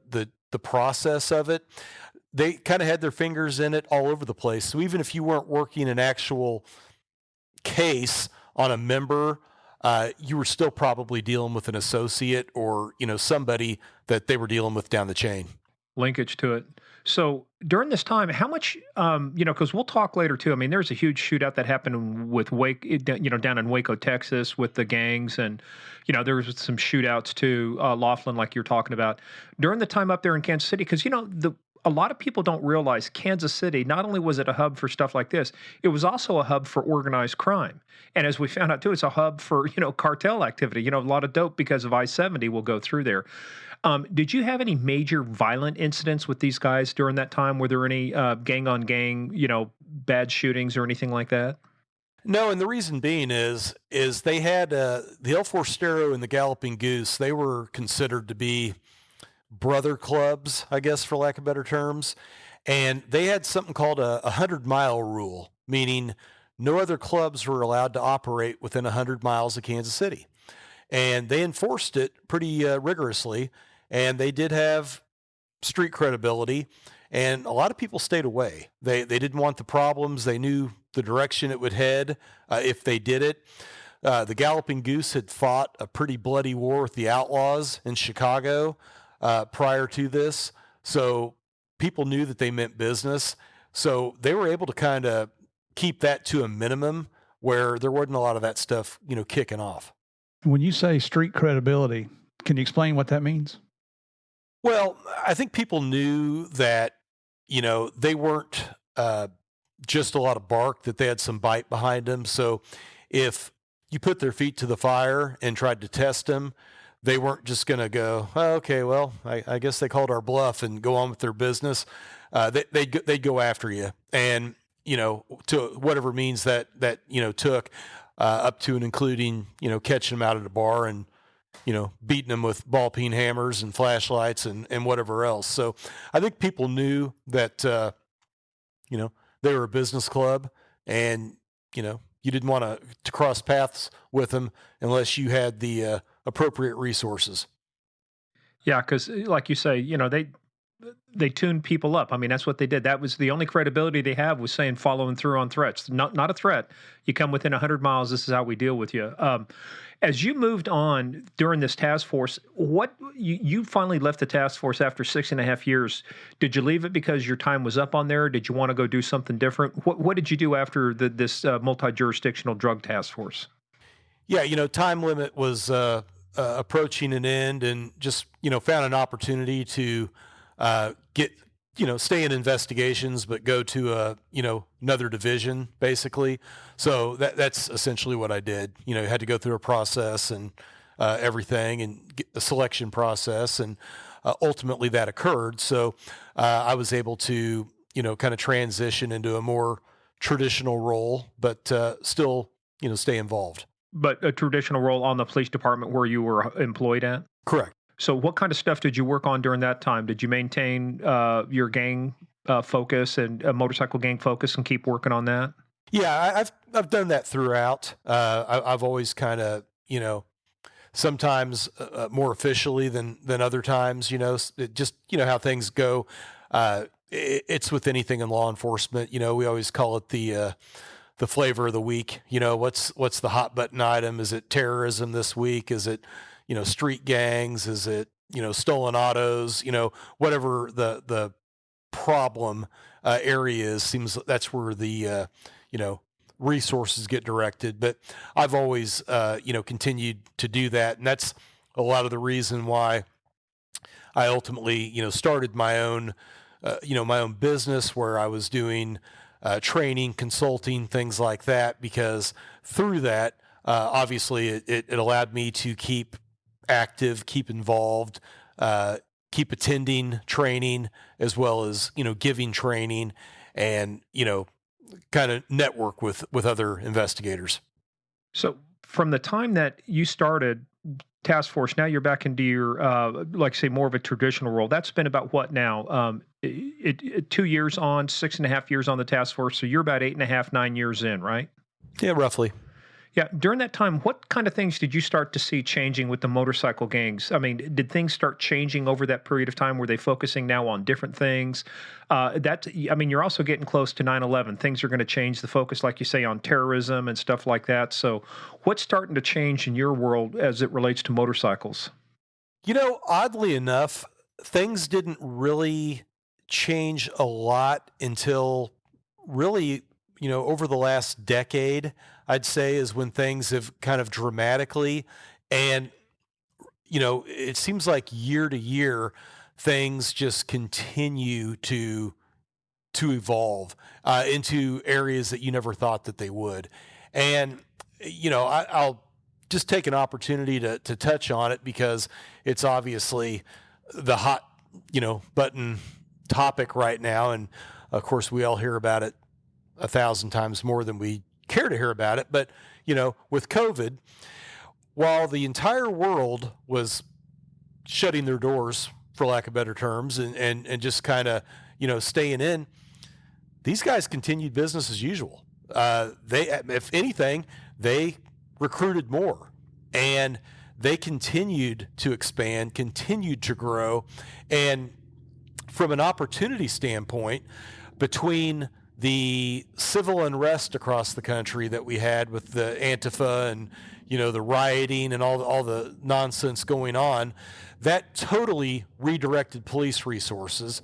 process of it, they kind of had their fingers in it all over the place. So even if you weren't working an actual case on a member, you were still probably dealing with an associate or somebody that they were dealing with down the chain. Linkage to it. So during this time, how much, because we'll talk later too. I mean, there's a huge shootout that happened with down in Waco, Texas, with the gangs, and there was some shootouts too, Laughlin, like you're talking about during the time up there in Kansas City, because the a lot of people don't realize Kansas City, not only was it a hub for stuff like this, it was also a hub for organized crime. And as we found out too, it's a hub for, cartel activity. A lot of dope because of I-70 will go through there. Did you have any major violent incidents with these guys during that time? Were there any gang on gang, bad shootings or anything like that? No, and the reason being is they had the El Forastero and the Galloping Goose. They were considered to be brother clubs, I guess, for lack of better terms. And they had something called a 100-mile rule, meaning no other clubs were allowed to operate within 100 miles of Kansas City. And they enforced it pretty rigorously. And they did have street credibility. And a lot of people stayed away. They didn't want the problems. They knew the direction it would head if they did it. The Galloping Goose had fought a pretty bloody war with the Outlaws in Chicago prior to this. So people knew that they meant business. So they were able to kind of keep that to a minimum where there wasn't a lot of that stuff, kicking off. When you say street credibility, can you explain what that means? Well, I think people knew that, they weren't just a lot of bark, that they had some bite behind them. So if you put their feet to the fire and tried to test them, they weren't just going to go, oh, okay, well, I guess they called our bluff and go on with their business. They'd go after you. And, to whatever means that took up to and including, catching them out at a bar and, beating them with ball peen hammers and flashlights and whatever else. So I think people knew that, they were a business club and, you didn't want to cross paths with them unless you had the appropriate resources. Yeah, because like you say, they tuned people up. I mean, that's what they did. That was the only credibility they have was saying following through on threats. Not a threat. You come within 100 miles, this is how we deal with you. As you moved on during this task force, what you finally left the task force after 6.5 years. Did you leave it because your time was up on there? Did you want to go do something different? What did you do after this multi-jurisdictional drug task force? Yeah, time limit was approaching an end, and just found an opportunity to get stay in investigations, but go to another division basically. So that's essentially what I did. Had to go through a process and everything, and get a selection process, and ultimately that occurred. So I was able to kind of transition into a more traditional role, but still stay involved. But a traditional role on the police department where you were employed at? Correct. So, what kind of stuff did you work on during that time? Did you maintain your gang focus and motorcycle gang focus and keep working on that? Yeah, I've done that throughout. I've always kind of sometimes more officially than other times. It just how things go. It's with anything in law enforcement. We always call it the flavor of the week. What's the hot button item? Is it terrorism this week? Is it street gangs? Is it stolen autos? Whatever the problem area is, seems that's where the resources get directed. But I've always, continued to do that. And that's a lot of the reason why I ultimately, started my own, my own business where I was doing training, consulting, things like that, because through that, obviously it allowed me to keep active, keep involved, keep attending training, as well as, giving training, and, kind of network with other investigators. So from the time that you started task force, now you're back into your, like say, more of a traditional role. That's been about what now? 2 years on, 6.5 years on the task force. So you're about 8.5, 9 years in, right? Yeah, roughly. Yeah. During that time, what kind of things did you start to see changing with the motorcycle gangs? I mean, did things start changing over that period of time? Were they focusing now on different things? You're also getting close to 9/11. Things are going to change the focus, like you say, on terrorism and stuff like that. So, what's starting to change in your world as it relates to motorcycles? Oddly enough, things didn't really change a lot until really, over the last decade, I'd say, is when things have kind of dramatically, and, it seems like year to year, things just continue to evolve into areas that you never thought that they would. And, I'll just take an opportunity to touch on it because it's obviously the hot, button topic right now. And of course, we all hear about it 1,000 times more than we care to hear about it. But, with COVID, while the entire world was shutting their doors, for lack of better terms, and just kind of, staying in, these guys continued business as usual. If anything, they recruited more, and they continued to expand, continued to grow. And from an opportunity standpoint, between the civil unrest across the country that we had with the Antifa and, the rioting and all the nonsense going on, that totally redirected police resources.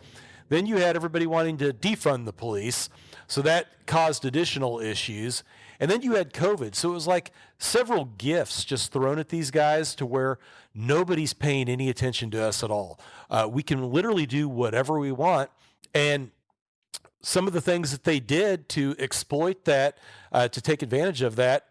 Then you had everybody wanting to defund the police, so that caused additional issues. And then you had COVID. So it was like several gifts just thrown at these guys to where nobody's paying any attention to us at all. We can literally do whatever we want. And some of the things that they did to exploit that, to take advantage of that,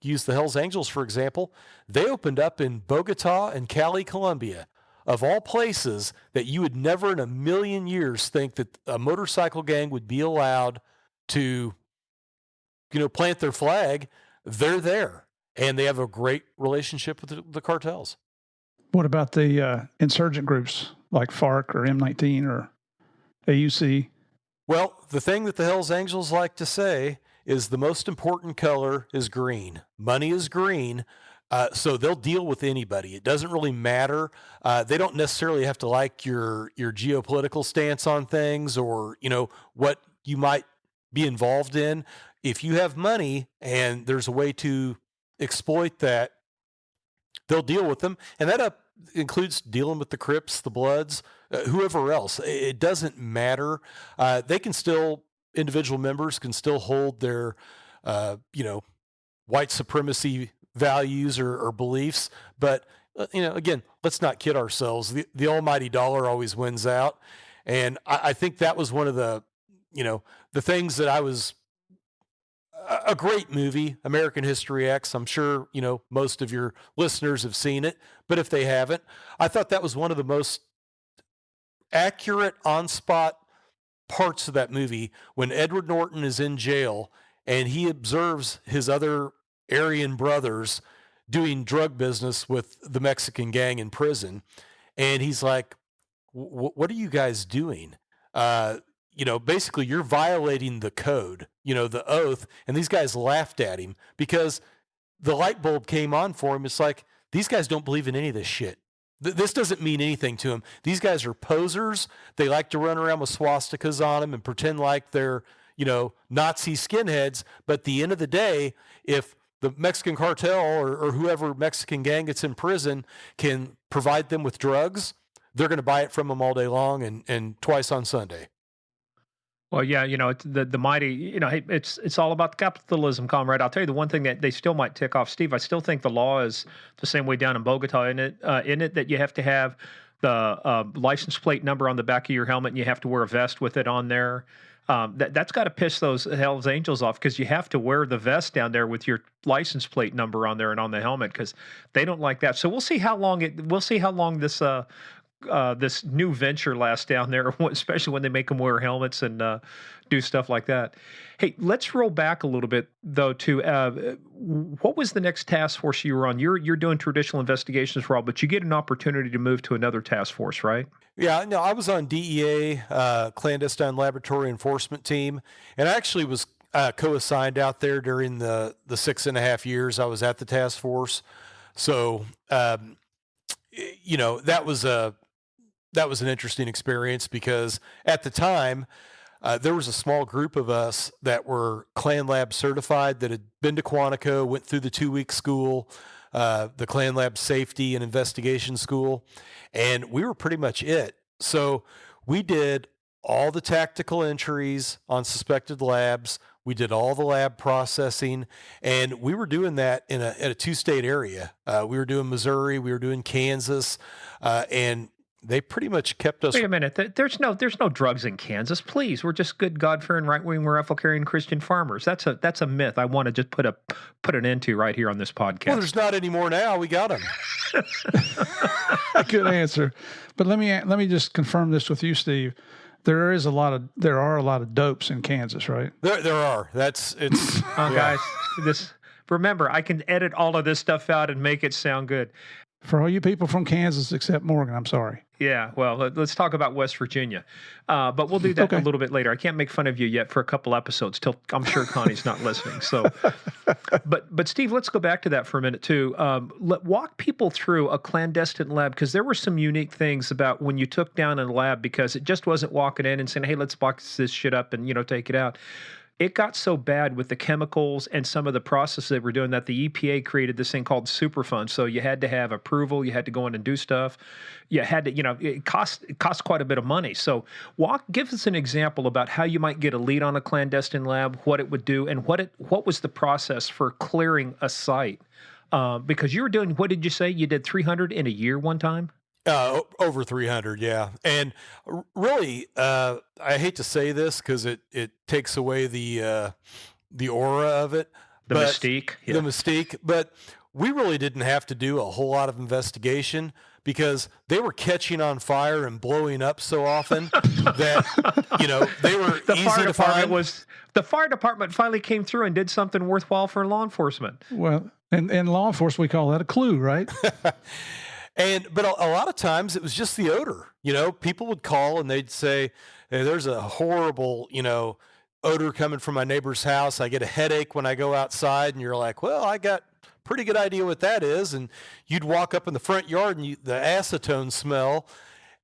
use the Hells Angels, for example. They opened up in Bogota and Cali, Colombia, of all places that you would never in a million years think that a motorcycle gang would be allowed to, plant their flag. They're there, and they have a great relationship with the cartels. What about the insurgent groups like FARC or M19 or AUC? Well, the thing that the Hells Angels like to say is the most important color is green. Money is green. So they'll deal with anybody. It doesn't really matter. They don't necessarily have to like your geopolitical stance on things or, what you might be involved in. If you have money and there's a way to exploit that, they'll deal with them. And that includes dealing with the Crips, the Bloods, whoever else. It doesn't matter. Individual members can still hold their, white supremacy values or beliefs. But, again, let's not kid ourselves. The almighty dollar always wins out. And I think that was one of the, the things that I was a great movie, American History X. I'm sure, most of your listeners have seen it, but if they haven't, I thought that was one of the most accurate on-spot parts of that movie when Edward Norton is in jail and he observes his other Aryan brothers doing drug business with the Mexican gang in prison. And he's like, what are you guys doing? Basically you're violating the code, the oath. And these guys laughed at him because the light bulb came on for him. It's like, these guys don't believe in any of this shit. This doesn't mean anything to them. These guys are posers. They like to run around with swastikas on them and pretend like they're, Nazi skinheads. But at the end of the day, if the Mexican cartel or whoever Mexican gang that's in prison can provide them with drugs, they're going to buy it from them all day long and twice on Sunday. Well, yeah, it's the mighty, hey, it's all about capitalism, comrade. I'll tell you the one thing that they still might tick off, Steve. I still think the law is the same way down in Bogota, in it that you have to have the license plate number on the back of your helmet, and you have to wear a vest with it on there. That's got to piss those Hell's Angels off because you have to wear the vest down there with your license plate number on there and on the helmet because they don't like that. So we'll see how long this new venture lasts down there, especially when they make them wear helmets and do stuff like that. Hey, let's roll back a little bit though to what was the next task force you were on? You're doing traditional investigations for all, but you get an opportunity to move to another task force, right? Yeah, no, I was on DEA, clandestine laboratory enforcement team, and I actually was co-assigned out there during the 6.5 years I was at the task force. So, that was an interesting experience because at the time, there was a small group of us that were Clan Lab certified that had been to Quantico, went through the 2-week school, the Clan Lab safety and investigation school, and we were pretty much it. So we did all the tactical entries on suspected labs. We did all the lab processing, and we were doing that in a 2-state area. We were doing Missouri, we were doing Kansas, and they pretty much kept us. Wait a minute. There's no drugs in Kansas. Please, we're just good, God-fearing, right-wing, rifle-carrying Christian farmers. That's a myth. I want to just put an end to right here on this podcast. Well, there's not anymore now. We got them. Good answer. But let me just confirm this with you, Steve. There are a lot of dopes in Kansas, right? There are. It's oh, yeah. Guys, remember, I can edit all of this stuff out and make it sound good. For all you people from Kansas, except Morgan, I'm sorry. Yeah, well, let's talk about West Virginia, but we'll do that a little bit later. I can't make fun of you yet for a couple episodes till I'm sure Connie's not listening. So, but Steve, let's go back to that for a minute too. Walk people through a clandestine lab because there were some unique things about when you took down a lab because it just wasn't walking in and saying, "Hey, let's box this shit up and take it out." It got so bad with the chemicals and some of the processes they were doing that the EPA created this thing called Superfund. So you had to have approval. You had to go in and do stuff. You had to, it cost quite a bit of money. So give us an example about how you might get a lead on a clandestine lab, what it would do, and what was the process for clearing a site? Because you were doing, what did you say? You did 300 in a year one time? Over 300, yeah. And really, I hate to say this because it takes away the aura of it. The mystique. Yeah. The mystique. But we really didn't have to do a whole lot of investigation because they were catching on fire and blowing up so often that, they were easy to find. The fire department finally came through and did something worthwhile for law enforcement. Well, in law enforcement, we call that a clue, right? But a lot of times it was just the odor. People would call and they'd say, "Hey, there's a horrible, odor coming from my neighbor's house. I get a headache when I go outside." And you're like, "Well, I got a pretty good idea what that is." And you'd walk up in the front yard and the acetone smell.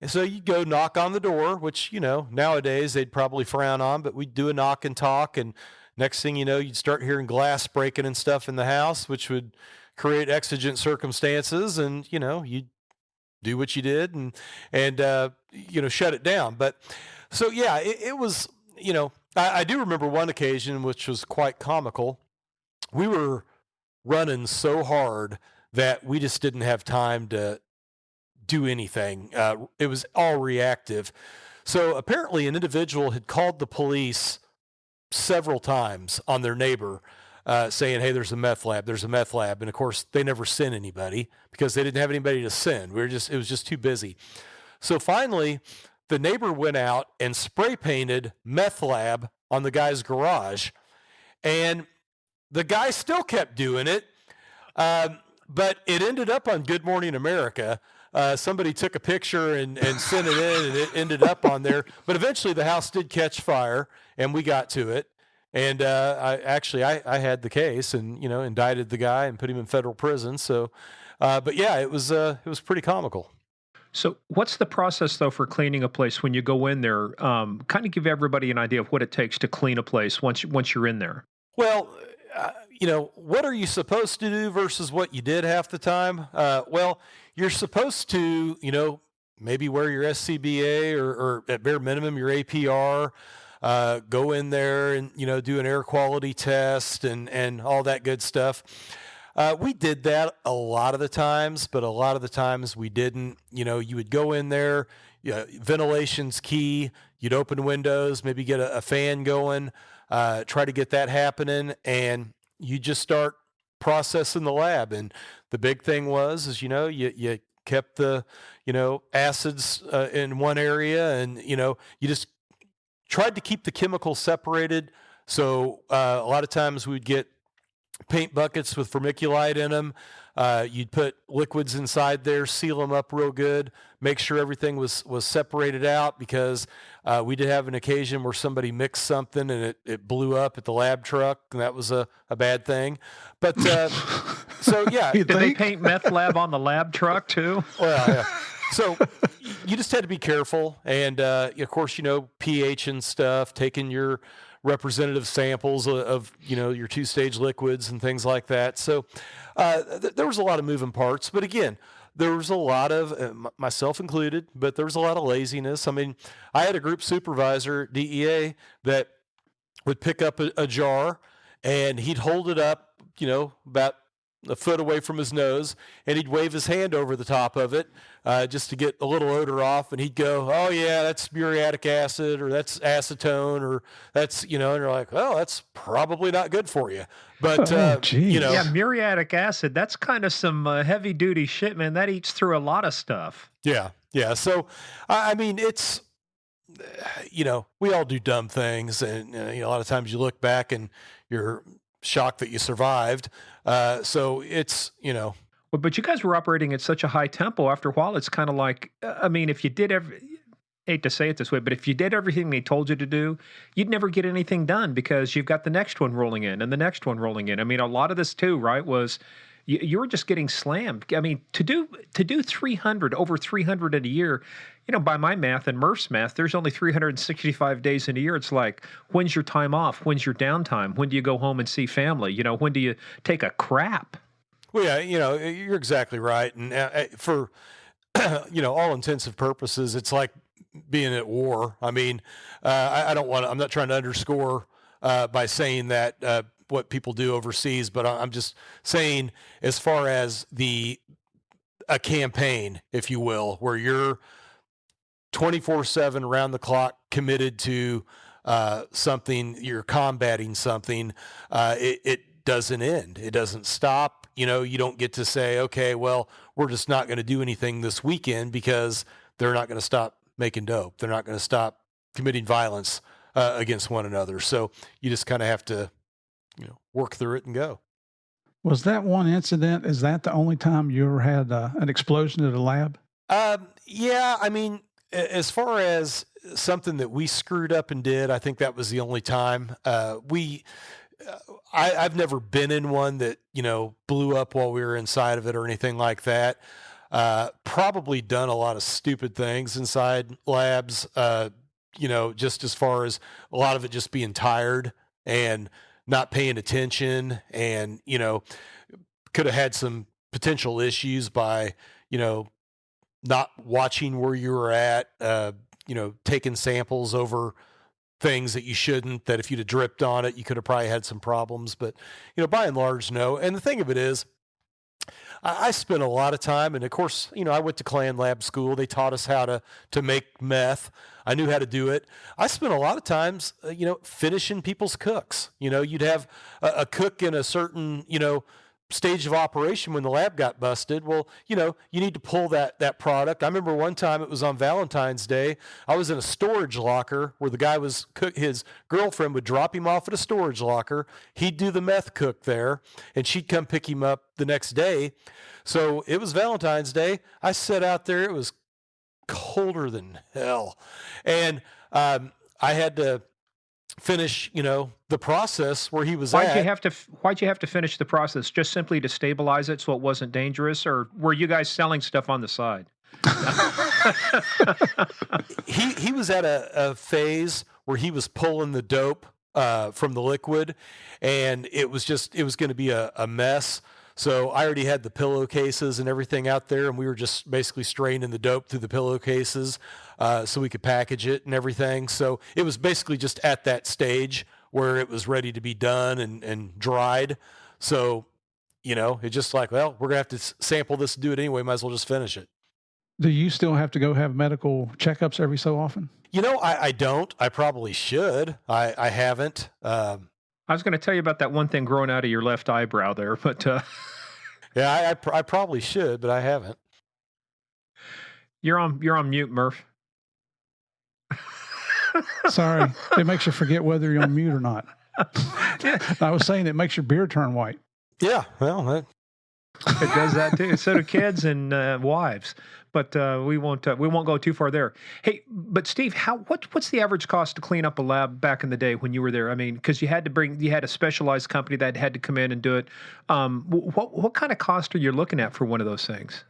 And so you'd go knock on the door, which, nowadays they'd probably frown on, but we'd do a knock and talk. And next thing you know, you'd start hearing glass breaking and stuff in the house, which would create exigent circumstances, and you do what you did and shut it down. But so yeah, it was I do remember one occasion which was quite comical. We were running so hard that we just didn't have time to do anything. It was all reactive. So apparently an individual had called the police several times on their neighbor, saying, "Hey, there's a meth lab. There's a meth lab." And of course, they never sent anybody because they didn't have anybody to send. It was just too busy. So finally, the neighbor went out and spray painted meth lab on the guy's garage, and the guy still kept doing it. But it ended up on Good Morning America. Somebody took a picture and sent it in, and it ended up on there. But eventually, the house did catch fire, and we got to it. And I had the case and, indicted the guy and put him in federal prison. So, but yeah, it was pretty comical. So what's the process, though, for cleaning a place when you go in there? Kind of give everybody an idea of what it takes to clean a place once you're in there. Well, what are you supposed to do versus what you did half the time? Well, you're supposed to, maybe wear your SCBA or at bare minimum your APR. go in there and, do an air quality test and all that good stuff. We did that a lot of the times, but a lot of the times we didn't. You would go in there, ventilation's key. You'd open windows, maybe get a fan going, try to get that happening, and you just start processing the lab. And the big thing is you kept the acids in one area, and you just tried to keep the chemicals separated. So a lot of times we'd get paint buckets with vermiculite in them. You'd put liquids inside there, seal them up real good, make sure everything was separated out, because we did have an occasion where somebody mixed something and it blew up at the lab truck, and that was a bad thing. But so yeah, did they paint meth lab on the lab truck too? Well, yeah. So you just had to be careful, and of course, pH and stuff, taking your representative samples of your two-stage liquids and things like that. So there was a lot of moving parts, but again, there was a lot of, myself included, but there was a lot of laziness. I mean, I had a group supervisor at DEA that would pick up a jar, and he'd hold it up, about a foot away from his nose, and he'd wave his hand over the top of it just to get a little odor off, and he'd go, "Oh yeah, that's muriatic acid, or that's acetone, or that's," and you're like, "Oh, that's probably not good for you." But yeah, muriatic acid, that's kind of some heavy duty shit, man. That eats through a lot of stuff. Yeah. So I mean, it's we all do dumb things, and a lot of times you look back and you're shocked that you survived. So it's, Well, but you guys were operating at such a high tempo. After a while, it's kind of like, I mean, if you did hate to say it this way, but if you did everything they told you to do, you'd never get anything done, because you've got the next one rolling in and the next one rolling in. I mean, a lot of this too, right, was you were just getting slammed. I mean, to do over 300 in a year, by my math and Murph's math, there's only 365 days in a year. It's like, when's your time off? When's your downtime? When do you go home and see family? When do you take a crap? Well, yeah, you're exactly right. And for, all intensive purposes, it's like being at war. I mean, I'm not trying to underscore by saying that what people do overseas, but I'm just saying, as far as a campaign, if you will, where you're 24/7 around the clock committed to something, you're combating something, it doesn't end. It doesn't stop. You don't get to say, okay, well, we're just not going to do anything this weekend because they're not going to stop making dope. They're not going to stop committing violence against one another. So you just kind of have to, work through it and go. Was that one incident, is that the only time you ever had an explosion at a lab? Yeah, I mean, as far as something that we screwed up and did, I think that was the only time. I've never been in one that, blew up while we were inside of it or anything like that. Probably done a lot of stupid things inside labs, just as far as a lot of it just being tired and not paying attention, and, could have had some potential issues by, not watching where you were at, taking samples over things that you shouldn't, that if you'd have dripped on it, you could have probably had some problems. But, by and large, no. And the thing of it is, I spent a lot of time, and of course, I went to Clan Lab School. They taught us how to make meth. I knew how to do it. I spent a lot of times, finishing people's cooks. You'd have a cook in a certain, stage of operation when the lab got busted. Well, you need to pull that product. I remember one time, it was on Valentine's Day. I was in a storage locker where the guy was his girlfriend would drop him off at a storage locker. He'd do the meth cook there, and she'd come pick him up the next day. So it was Valentine's Day. I sat out there. It was colder than hell. And I had to finish, the process where he was Why'd at. you have to finish the process? Just simply to stabilize it so it wasn't dangerous, or were you guys selling stuff on the side? He was at a phase where he was pulling the dope from the liquid, and it was going to be a mess. So I already had the pillowcases and everything out there, and we were just basically spraying the dope through the pillowcases so we could package it and everything. So it was basically just at that stage where it was ready to be done and dried. So, it's just like, well, we're going to have to sample this and do it anyway. Might as well just finish it. Do you still have to go have medical checkups every so often? I don't. I probably should. I haven't. I was going to tell you about that one thing growing out of your left eyebrow there, but yeah, I probably should, but I haven't. You're on mute, Murph. Sorry, it makes you forget whether you're on mute or not. Yeah. I was saying it makes your beard turn white. Yeah, well, it does that too. So do kids and wives. But we won't go too far there. Hey, but Steve, what's the average cost to clean up a lab back in the day when you were there? I mean, because you had a specialized company that had to come in and do it. What kind of cost are you looking at for one of those things?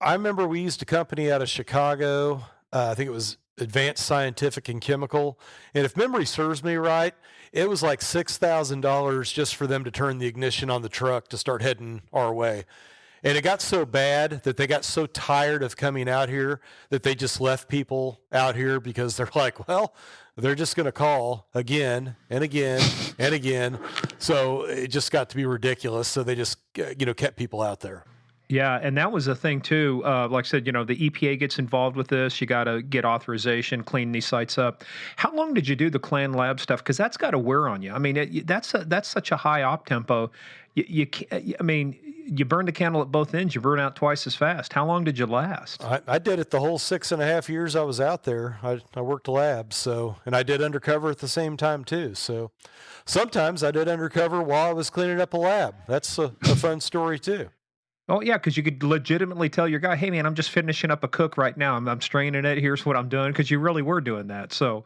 I remember we used a company out of Chicago. I think it was Advanced Scientific and Chemical, and if memory serves me right, it was like $6,000 just for them to turn the ignition on the truck to start heading our way. And it got so bad that they got so tired of coming out here that they just left people out here because they're like, well, they're just going to call again and again and again. So it just got to be ridiculous. So they just, kept people out there. Yeah, and that was a thing too. Like I said, the EPA gets involved with this. You got to get authorization, clean these sites up. How long did you do the Clan Lab stuff? Because that's got to wear on you. I mean, that's such a high op tempo. You burn the candle at both ends. You burn out twice as fast. How long did you last? I did it the whole 6.5 years I was out there. I worked labs, and I did undercover at the same time too. So sometimes I did undercover while I was cleaning up a lab. That's a fun story too. Oh, yeah, because you could legitimately tell your guy, hey, man, I'm just finishing up a cook right now. I'm straining it. Here's what I'm doing, because you really were doing that. So,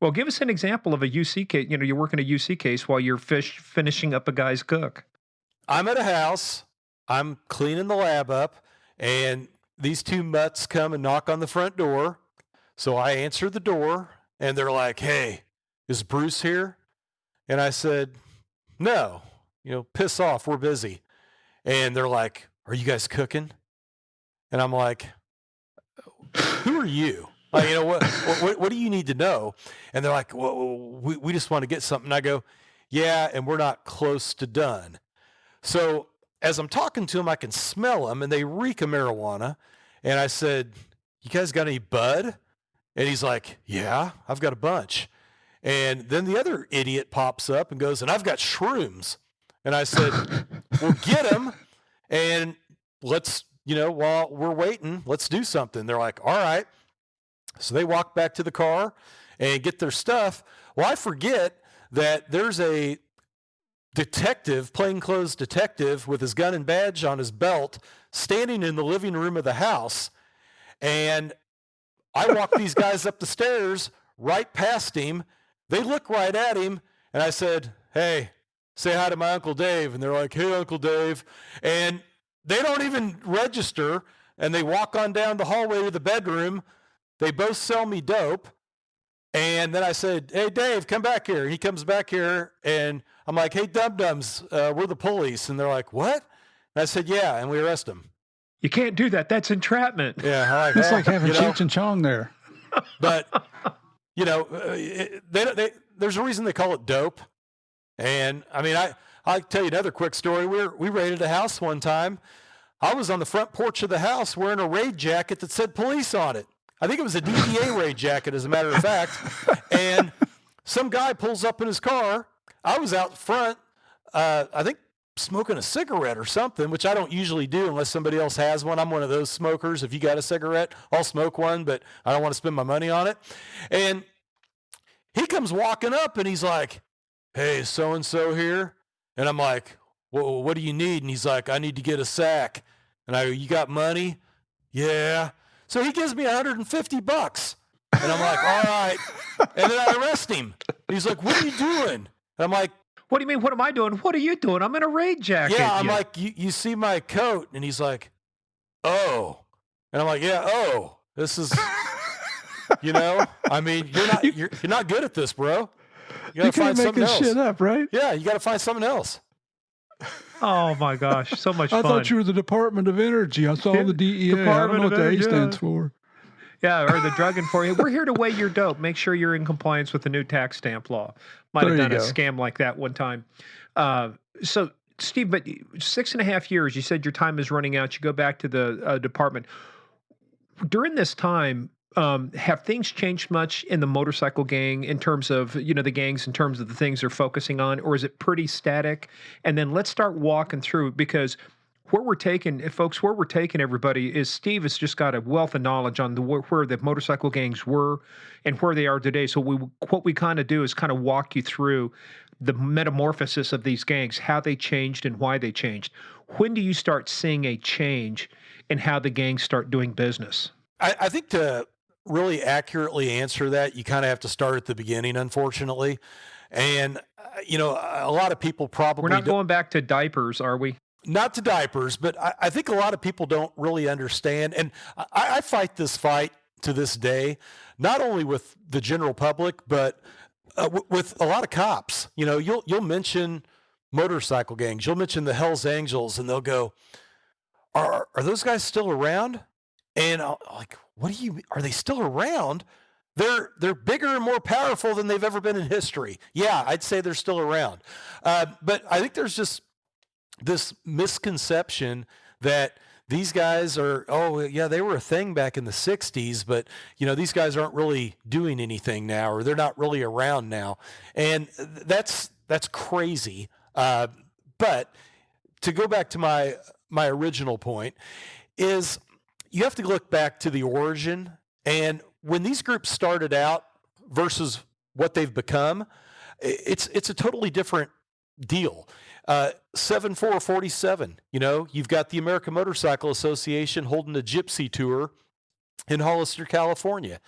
well, give us an example of a UC case. You're working a UC case while you're finishing up a guy's cook. I'm at a house. I'm cleaning the lab up, and these two mutts come and knock on the front door. So I answer the door, and they're like, hey, is Bruce here? And I said, no, piss off. We're busy. And they're like, are you guys cooking? And I'm like, who are you? Like, what do you need to know? And they're like, well, we just want to get something. And I go, yeah, and we're not close to done. So as I'm talking to them, I can smell them, and they reek of marijuana. And I said, you guys got any bud? And he's like, yeah, I've got a bunch. And then the other idiot pops up and goes, and I've got shrooms. And I said, well, get them. And let's, while we're waiting, let's do something. They're like, all right. So they walk back to the car and get their stuff. Well, I forget that there's a detective, plainclothes detective with his gun and badge on his belt, standing in the living room of the house. And I walk these guys up the stairs right past him. They look right at him. And I said, hey, say hi to my Uncle Dave. And they're like, hey, Uncle Dave. And they don't even register. And they walk on down the hallway to the bedroom. They both sell me dope. And then I said, hey, Dave, come back here. He comes back here. And I'm like, hey, dum-dums, we're the police. And they're like, what? And I said, yeah. And we arrest them. You can't do that. That's entrapment. Yeah. It's like having Cheech and Chong there. But, there's a reason they call it dope. And I mean, I'll tell you another quick story. We raided a house one time. I was on the front porch of the house wearing a raid jacket that said police on it. I think it was a DEA raid jacket, as a matter of fact. And some guy pulls up in his car. I was out front, I think smoking a cigarette or something, which I don't usually do unless somebody else has one. I'm one of those smokers. If you got a cigarette, I'll smoke one, but I don't want to spend my money on it. And he comes walking up and he's like, hey, so-and-so here? And I'm like, well, what do you need? And he's like, I need to get a sack. And I go, you got money? Yeah. So he gives me $150. And I'm like, all right. And then I arrest him. And he's like, what are you doing? And I'm like, what do you mean, what am I doing? What are you doing? I'm in a raid jacket. yeah, I'm like, you see my coat? And he's like, oh. And I'm like, yeah, oh. This is, I mean, you're not good at this, bro. You gotta find something else. Shit up, right? Yeah, you got to find something else. Oh my gosh, so much I thought fun. you were the Department of Energy. I saw Yeah, the DEA. I don't Department know of what the A Energy. stands Yeah. for. Yeah, or the drug enforcement. We're here to weigh your dope. Make sure you're in compliance with the new tax stamp law. Might have There you done a go. scam like that one time. So, Steve, but 6.5 years, you said your time is running out. You go back to the department. During this time, have things changed much in the motorcycle gang in terms of, the gangs, in terms of the things they're focusing on, or is it pretty static? And then let's start walking through, because where we're taking everybody is Steve has just got a wealth of knowledge on where the motorcycle gangs were and where they are today. So what we kind of do is kind of walk you through the metamorphosis of these gangs, how they changed and why they changed. When do you start seeing a change in how the gangs start doing business? I think to really accurately answer that, you kind of have to start at the beginning, unfortunately. And, a lot of people We're probably not don't, going back to diapers, are we? not to diapers, but I think a lot of people don't really understand. And I fight this fight to this day, not only with the general public, but with a lot of cops. You'll mention motorcycle gangs, you'll mention the Hells Angels, and they'll go, "Are those guys still around?" And I'll, like, what do you? Are they still around? They're bigger and more powerful than they've ever been in history. Yeah, I'd say they're still around, but I think there's just this misconception that these guys are, oh yeah, they were a thing back in the 60s, but these guys aren't really doing anything now, or they're not really around now. And that's crazy. But to go back to my original point is, you have to look back to the origin, and when these groups started out versus what they've become, it's a totally different deal. 7447, you've got the American Motorcycle Association holding a gypsy tour in Hollister, California.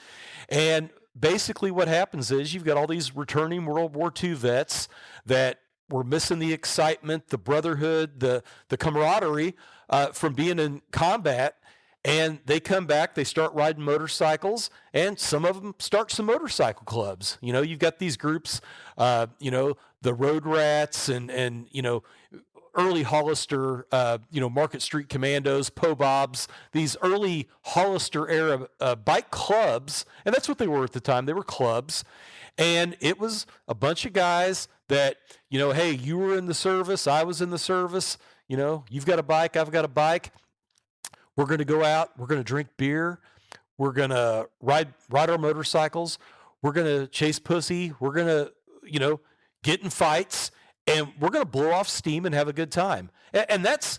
And basically what happens is, you've got all these returning World War II vets that were missing the excitement, the brotherhood, the camaraderie from being in combat. And they come back, they start riding motorcycles, and some of them start some motorcycle clubs. You've got these groups, the Road Rats and early Hollister, Market Street Commandos, Po-Bobs, these early Hollister era bike clubs. And that's what they were at the time. They were clubs. And it was a bunch of guys that, hey, you were in the service, I was in the service, you've got a bike, I've got a bike. We're going to go out. We're going to drink beer. We're going to ride our motorcycles. We're going to chase pussy. We're going to, get in fights, and we're going to blow off steam and have a good time. And that's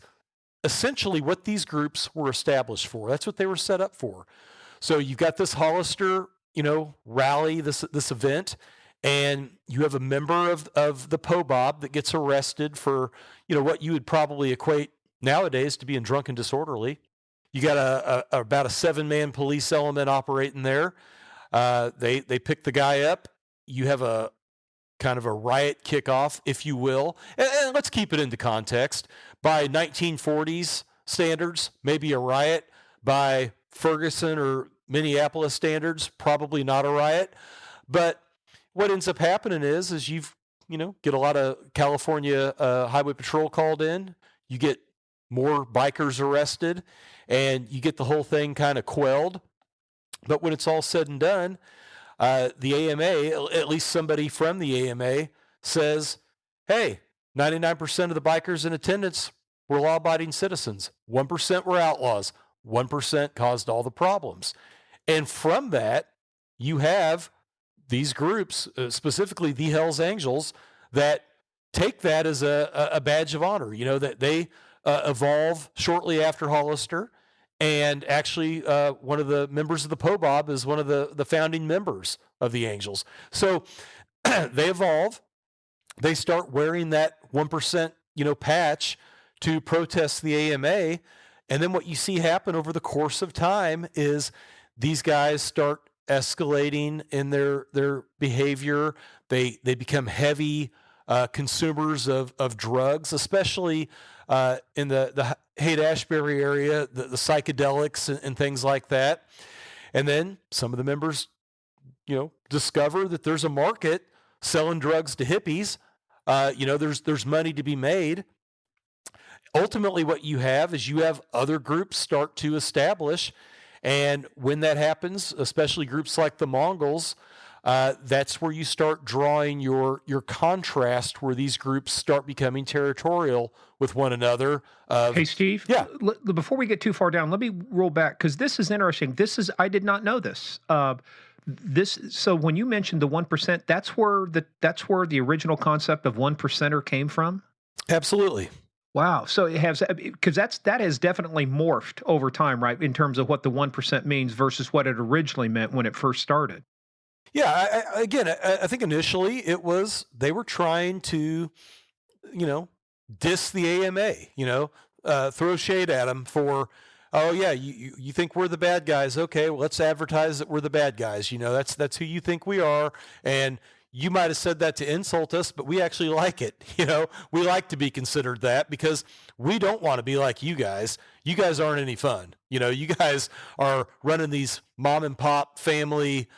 essentially what these groups were established for. That's what they were set up for. So you've got this Hollister, rally, this event, and you have a member of the Po-Bob that gets arrested for, what you would probably equate nowadays to being drunk and disorderly. You got about a 7-man police element operating there. They pick the guy up. You have a kind of a riot kickoff, if you will. And let's keep it into context. By 1940s standards, maybe a riot. By Ferguson or Minneapolis standards, probably not a riot. But what ends up happening is you've, get a lot of California highway patrol called in. You get more bikers arrested, and you get the whole thing kind of quelled. But when it's all said and done, the AMA, at least somebody from the AMA, says, hey, 99% of the bikers in attendance were law-abiding citizens. 1% were outlaws. 1% caused all the problems. And from that, you have these groups, specifically the Hells Angels, that take that as a badge of honor, that they evolve shortly after Hollister. And actually, one of the members of the Po-Bob is one of the founding members of the Angels. So they evolve. They start wearing that 1%, patch to protest the AMA. And then what you see happen over the course of time is these guys start escalating in their behavior. They become heavy consumers of drugs, especially in the Haight-Ashbury area, the psychedelics and things like that. And then some of the members, discover that there's a market selling drugs to hippies. There's money to be made. ultimately what you have is you have other groups start to establish. And when that happens, especially groups like the Mongols, that's where you start drawing your contrast, where these groups start becoming territorial with one another. Hey, Steve, Yeah, before we get too far down, let me roll back because this is interesting. I did not know this. So when you mentioned the 1%, that's where the original concept of 1%er came from. absolutely. Wow. So it has because that has definitely morphed over time, right? In terms of what the 1% means versus what it originally meant when it first started. Yeah, again, I think initially it was they were trying to, you know, diss the AMA, throw shade at them for, oh yeah, you think we're the bad guys? Okay, well, let's advertise that we're the bad guys. That's who you think we are, and you might have said that to insult us, but we actually like it. We like to be considered that because we don't want to be like you guys. You guys aren't any fun. You guys are running these mom and pop family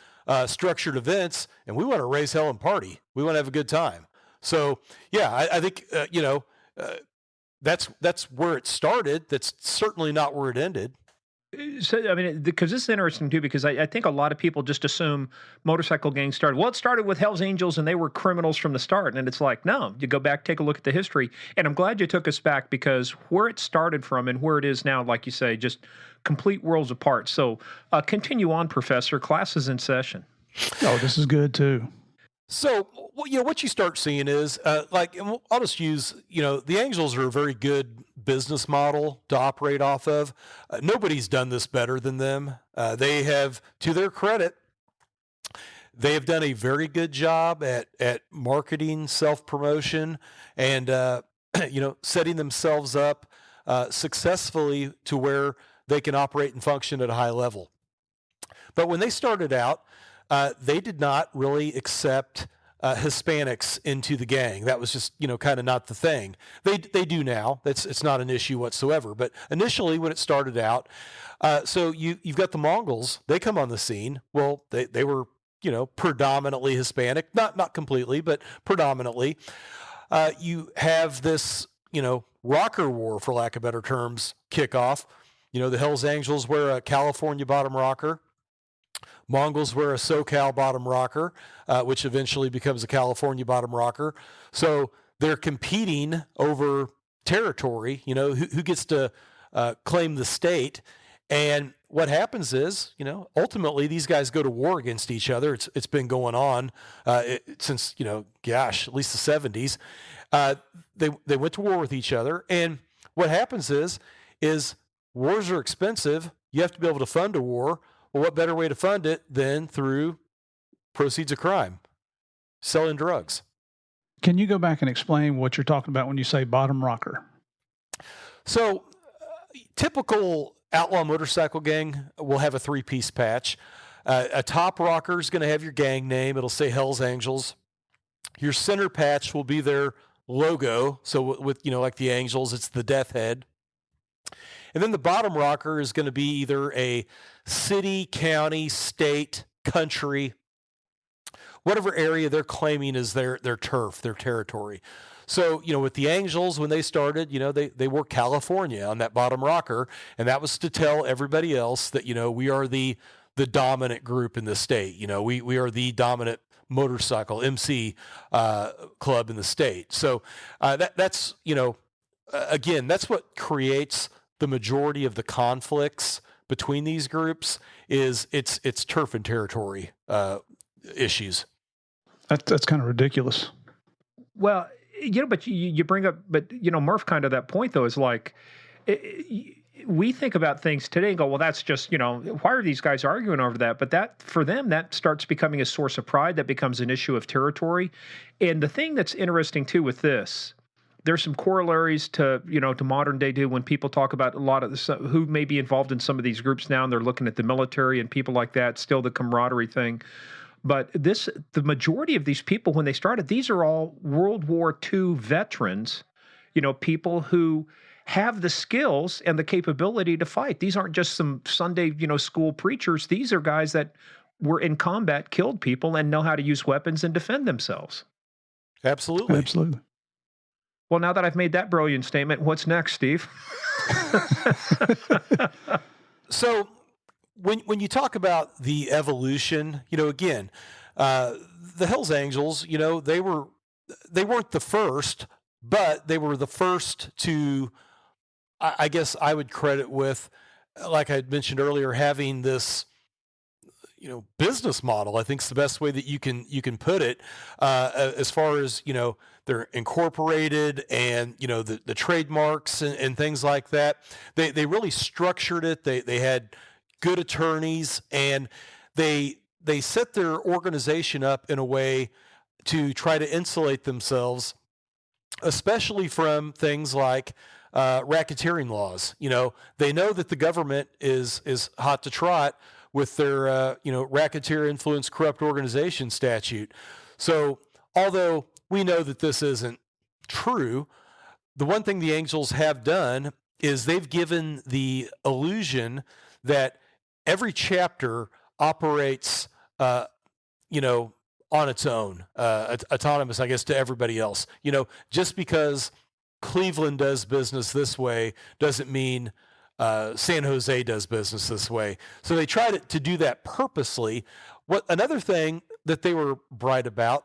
structured events, and we want to raise hell and party. We want to have a good time. So yeah, I think that's where it started. That's certainly not where it ended. So, I mean, because this is interesting too, because I think a lot of people just assume motorcycle gangs started. Well, it started with Hell's Angels, and they were criminals from the start. And it's like, no, you go back, take a look at the history. And I'm glad you took us back because where it started from and where it is now, like you say, just complete worlds apart. So, continue on, Professor. Class is in session. Oh, this is good too. So, what you start seeing is and I'll just use, the Angels are a very good business model to operate off of. Nobody's done this better than them. They have, to their credit, they have done a very good job at marketing, self-promotion, and, setting themselves up successfully to where they can operate and function at a high level. But when they started out, they did not really accept Hispanics into the gang. That was just, kind of not the thing. They do now. It's not an issue whatsoever. But initially, when it started out, so you've got the Mongols. They come on the scene. Well, they were, predominantly Hispanic, not completely, but predominantly. You have this, rocker war, for lack of better terms, kick off. The Hells Angels wear a California bottom rocker. Mongols wear a SoCal bottom rocker, which eventually becomes a California bottom rocker. So they're competing over territory, who gets to claim the state. And what happens is, ultimately these guys go to war against each other. It's been going on since, at least the 70s. They went to war with each other. And what happens is wars are expensive. You have to be able to fund a war. Well, what better way to fund it than through proceeds of crime, selling drugs? Can you go back and explain what you're talking about when you say bottom rocker? So, typical outlaw motorcycle gang will have a three-piece patch. A top rocker is going to have your gang name. It'll say Hells Angels. Your center patch will be their logo. So with like the Angels, it's the death head. And then the bottom rocker is going to be either a city, county, state, country, whatever area they're claiming is their turf, their territory. So, with the Angels, when they started, they wore California on that bottom rocker, and that was to tell everybody else that, we are the dominant group in the state. We are the dominant motorcycle MC club in the state. So that's, again, that's what creates the majority of the conflicts between these groups is it's turf and territory issues. That's kind of ridiculous. Well, but you bring up, Murph, kind of that point though is like, we think about things today and go, well, that's just, why are these guys arguing over that? But that, for them, that starts becoming a source of pride. That becomes an issue of territory. And the thing that's interesting too with this, there's some corollaries to, to modern day do when people talk about a lot of this, who may be involved in some of these groups now, and they're looking at the military and people like that, still the camaraderie thing. But the majority of these people, when they started, these are all World War II veterans, people who have the skills and the capability to fight. These aren't just some Sunday, school preachers. These are guys that were in combat, killed people, and know how to use weapons and defend themselves. Absolutely. Absolutely. Well, now that I've made that brilliant statement, what's next, Steve? So when you talk about the evolution, again, uh, the Hells Angels, they weren't the first, but they were the first to, I guess I would credit with, like I had mentioned earlier, having this business model. I think is the best way that you can put it, as far as they're incorporated, and the trademarks and things like that. They really structured it. They had good attorneys, and they set their organization up in a way to try to insulate themselves, especially from things like racketeering laws. They know that the government is hot to trot with their racketeer influence corrupt organization statute. So although we know that this isn't true, the one thing the Angels have done is they've given the illusion that every chapter operates, you know, on its own, autonomous, I guess, to everybody else. Just because Cleveland does business this way doesn't mean San Jose does business this way. So they tried to do that purposely. Another thing that they were bright about,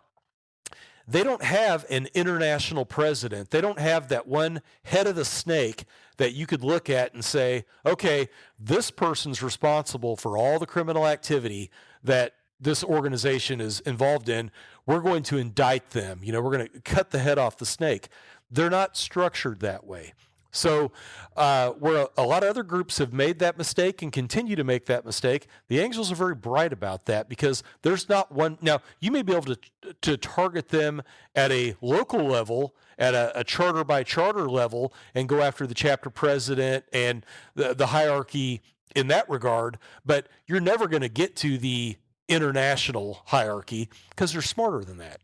they don't have an international president. They don't have that one head of the snake that you could look at and say, okay, this person's responsible for all the criminal activity that this organization is involved in. We're going to indict them. We're going to cut the head off the snake. They're not structured that way. So where a lot of other groups have made that mistake and continue to make that mistake, the Angels are very bright about that, because there's not one. Now, you may be able to target them at a local level, at a charter by charter level, and go after the chapter president and the hierarchy in that regard, but you're never going to get to the international hierarchy because they're smarter than that.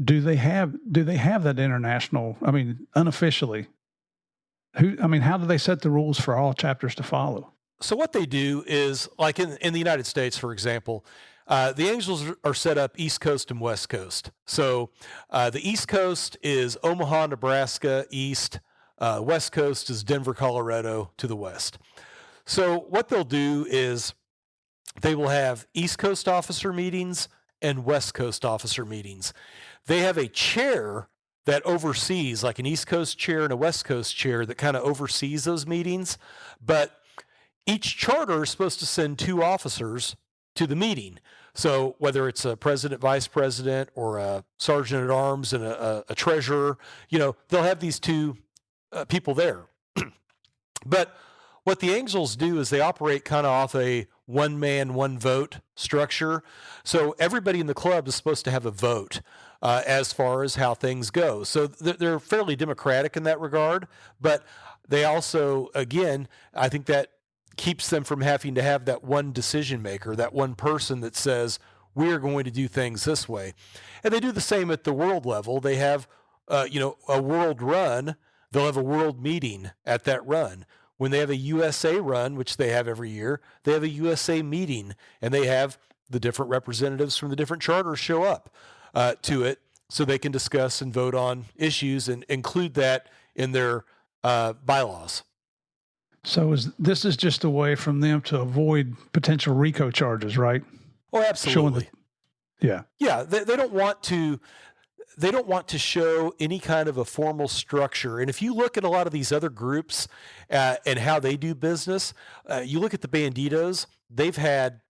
Do they have that international? I mean, unofficially, how do they set the rules for all chapters to follow? So what they do is, like in the United States, for example, the Angels are set up East Coast and West Coast. So the East Coast is Omaha, Nebraska, east. West Coast is Denver, Colorado, to the west. So what they'll do is they will have East Coast officer meetings and West Coast officer meetings. They have a chair that oversees, like an East Coast chair and a West Coast chair, that kind of oversees those meetings. But each charter is supposed to send 2 officers to the meeting. So whether it's a president, vice president, or a sergeant at arms and a treasurer, they'll have these 2 people there. But what the Angels do is they operate kind of off a one man, one vote structure. So everybody in the club is supposed to have a vote as far as how things go. So they're fairly democratic in that regard, but they also, again, I think that keeps them from having to have that one decision maker, that one person that says, we are going to do things this way. And they do the same at the world level. They have, a world run. They'll have a world meeting at that run. When they have a USA run, which they have every year, they have a USA meeting, and they have the different representatives from the different charters show up to it, so they can discuss and vote on issues and include that in their bylaws. So this is just a way from them to avoid potential RICO charges, right? Oh, absolutely. Yeah. They don't want to. They don't want to show any kind of a formal structure. And if you look at a lot of these other groups and how they do business, you look at the Banditos, they've had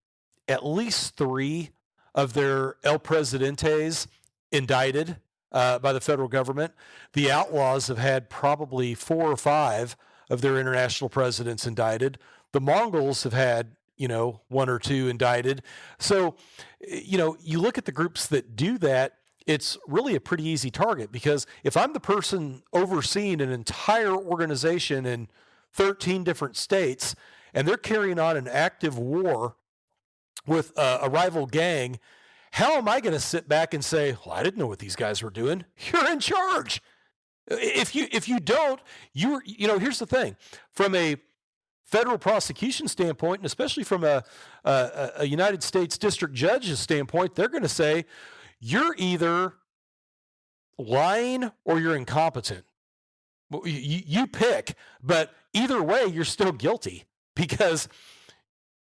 at least 3 of their El Presidentes indicted by the federal government. The Outlaws have had probably 4 or 5 of their international presidents indicted. The Mongols have had 1 or 2 indicted. So, you look at the groups that do that, it's really a pretty easy target, because if I'm the person overseeing an entire organization in 13 different states and they're carrying on an active war with a rival gang, how am I going to sit back and say, well, I didn't know what these guys were doing? You're in charge. If you don't, here's the thing. From a federal prosecution standpoint, and especially from a United States district judge's standpoint, they're going to say, you're either lying or you're incompetent. You pick, but either way, you're still guilty because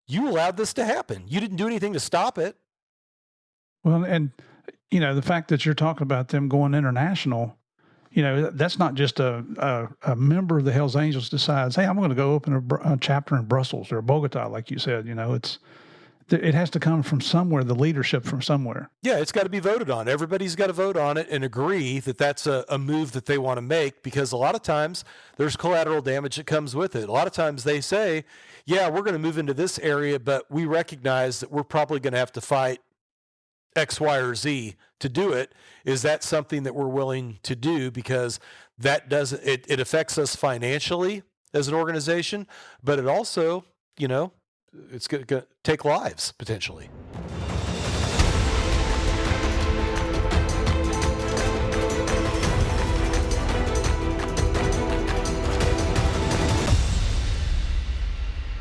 you allowed this to happen. You didn't do anything to stop it. Well, and the fact that you're talking about them going international, that's not just a member of the Hells Angels decides, hey, I'm going to go open a chapter in Brussels or Bogota, like you said. It has to come from somewhere, the leadership from somewhere. Yeah, it's got to be voted on. Everybody's got to vote on it and agree that that's a move that they want to make, because a lot of times there's collateral damage that comes with it. A lot of times they say, yeah, we're going to move into this area, but we recognize that we're probably going to have to fight X, Y, or Z to do it. Is that something that we're willing to do? Because that doesn't, it affects us financially as an organization, but it also, it's going to take lives potentially.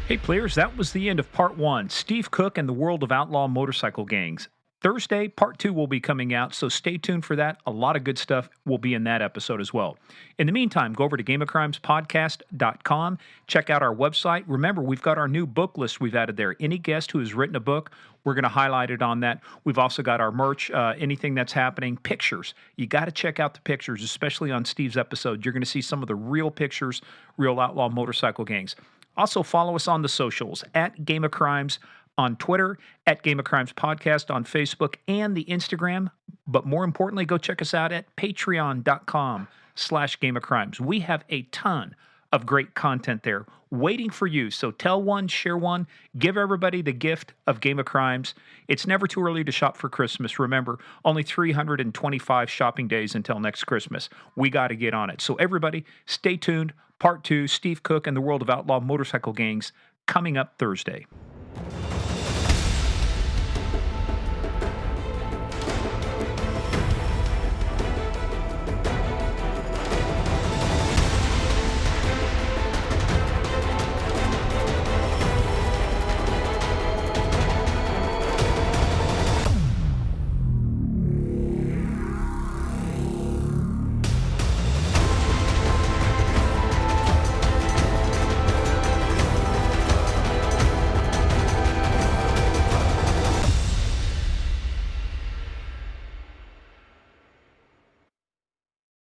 Hey players, that was the end of part 1, Steve Cook and the World of Outlaw Motorcycle Gangs. Thursday, part 2 will be coming out, so stay tuned for that. A lot of good stuff will be in that episode as well. In the meantime, go over to gameofcrimespodcast.com. Check out our website. Remember, we've got our new book list we've added there. Any guest who has written a book, we're going to highlight it on that. We've also got our merch, anything that's happening, pictures. You got to check out the pictures, especially on Steve's episode. You're going to see some of the real pictures, real outlaw motorcycle gangs. Also, follow us on the socials, at Game of Crimes on Twitter, at Game of Crimes Podcast on Facebook and the Instagram. But more importantly, go check us out at patreon.com/Game of Crimes. We have a ton of great content there waiting for you. So tell one, share one, give everybody the gift of Game of Crimes. It's never too early to shop for Christmas. Remember, only 325 shopping days until next Christmas. We got to get on it. So everybody, stay tuned. Part 2, Steve Cook and the World of Outlaw Motorcycle Gangs, coming up Thursday.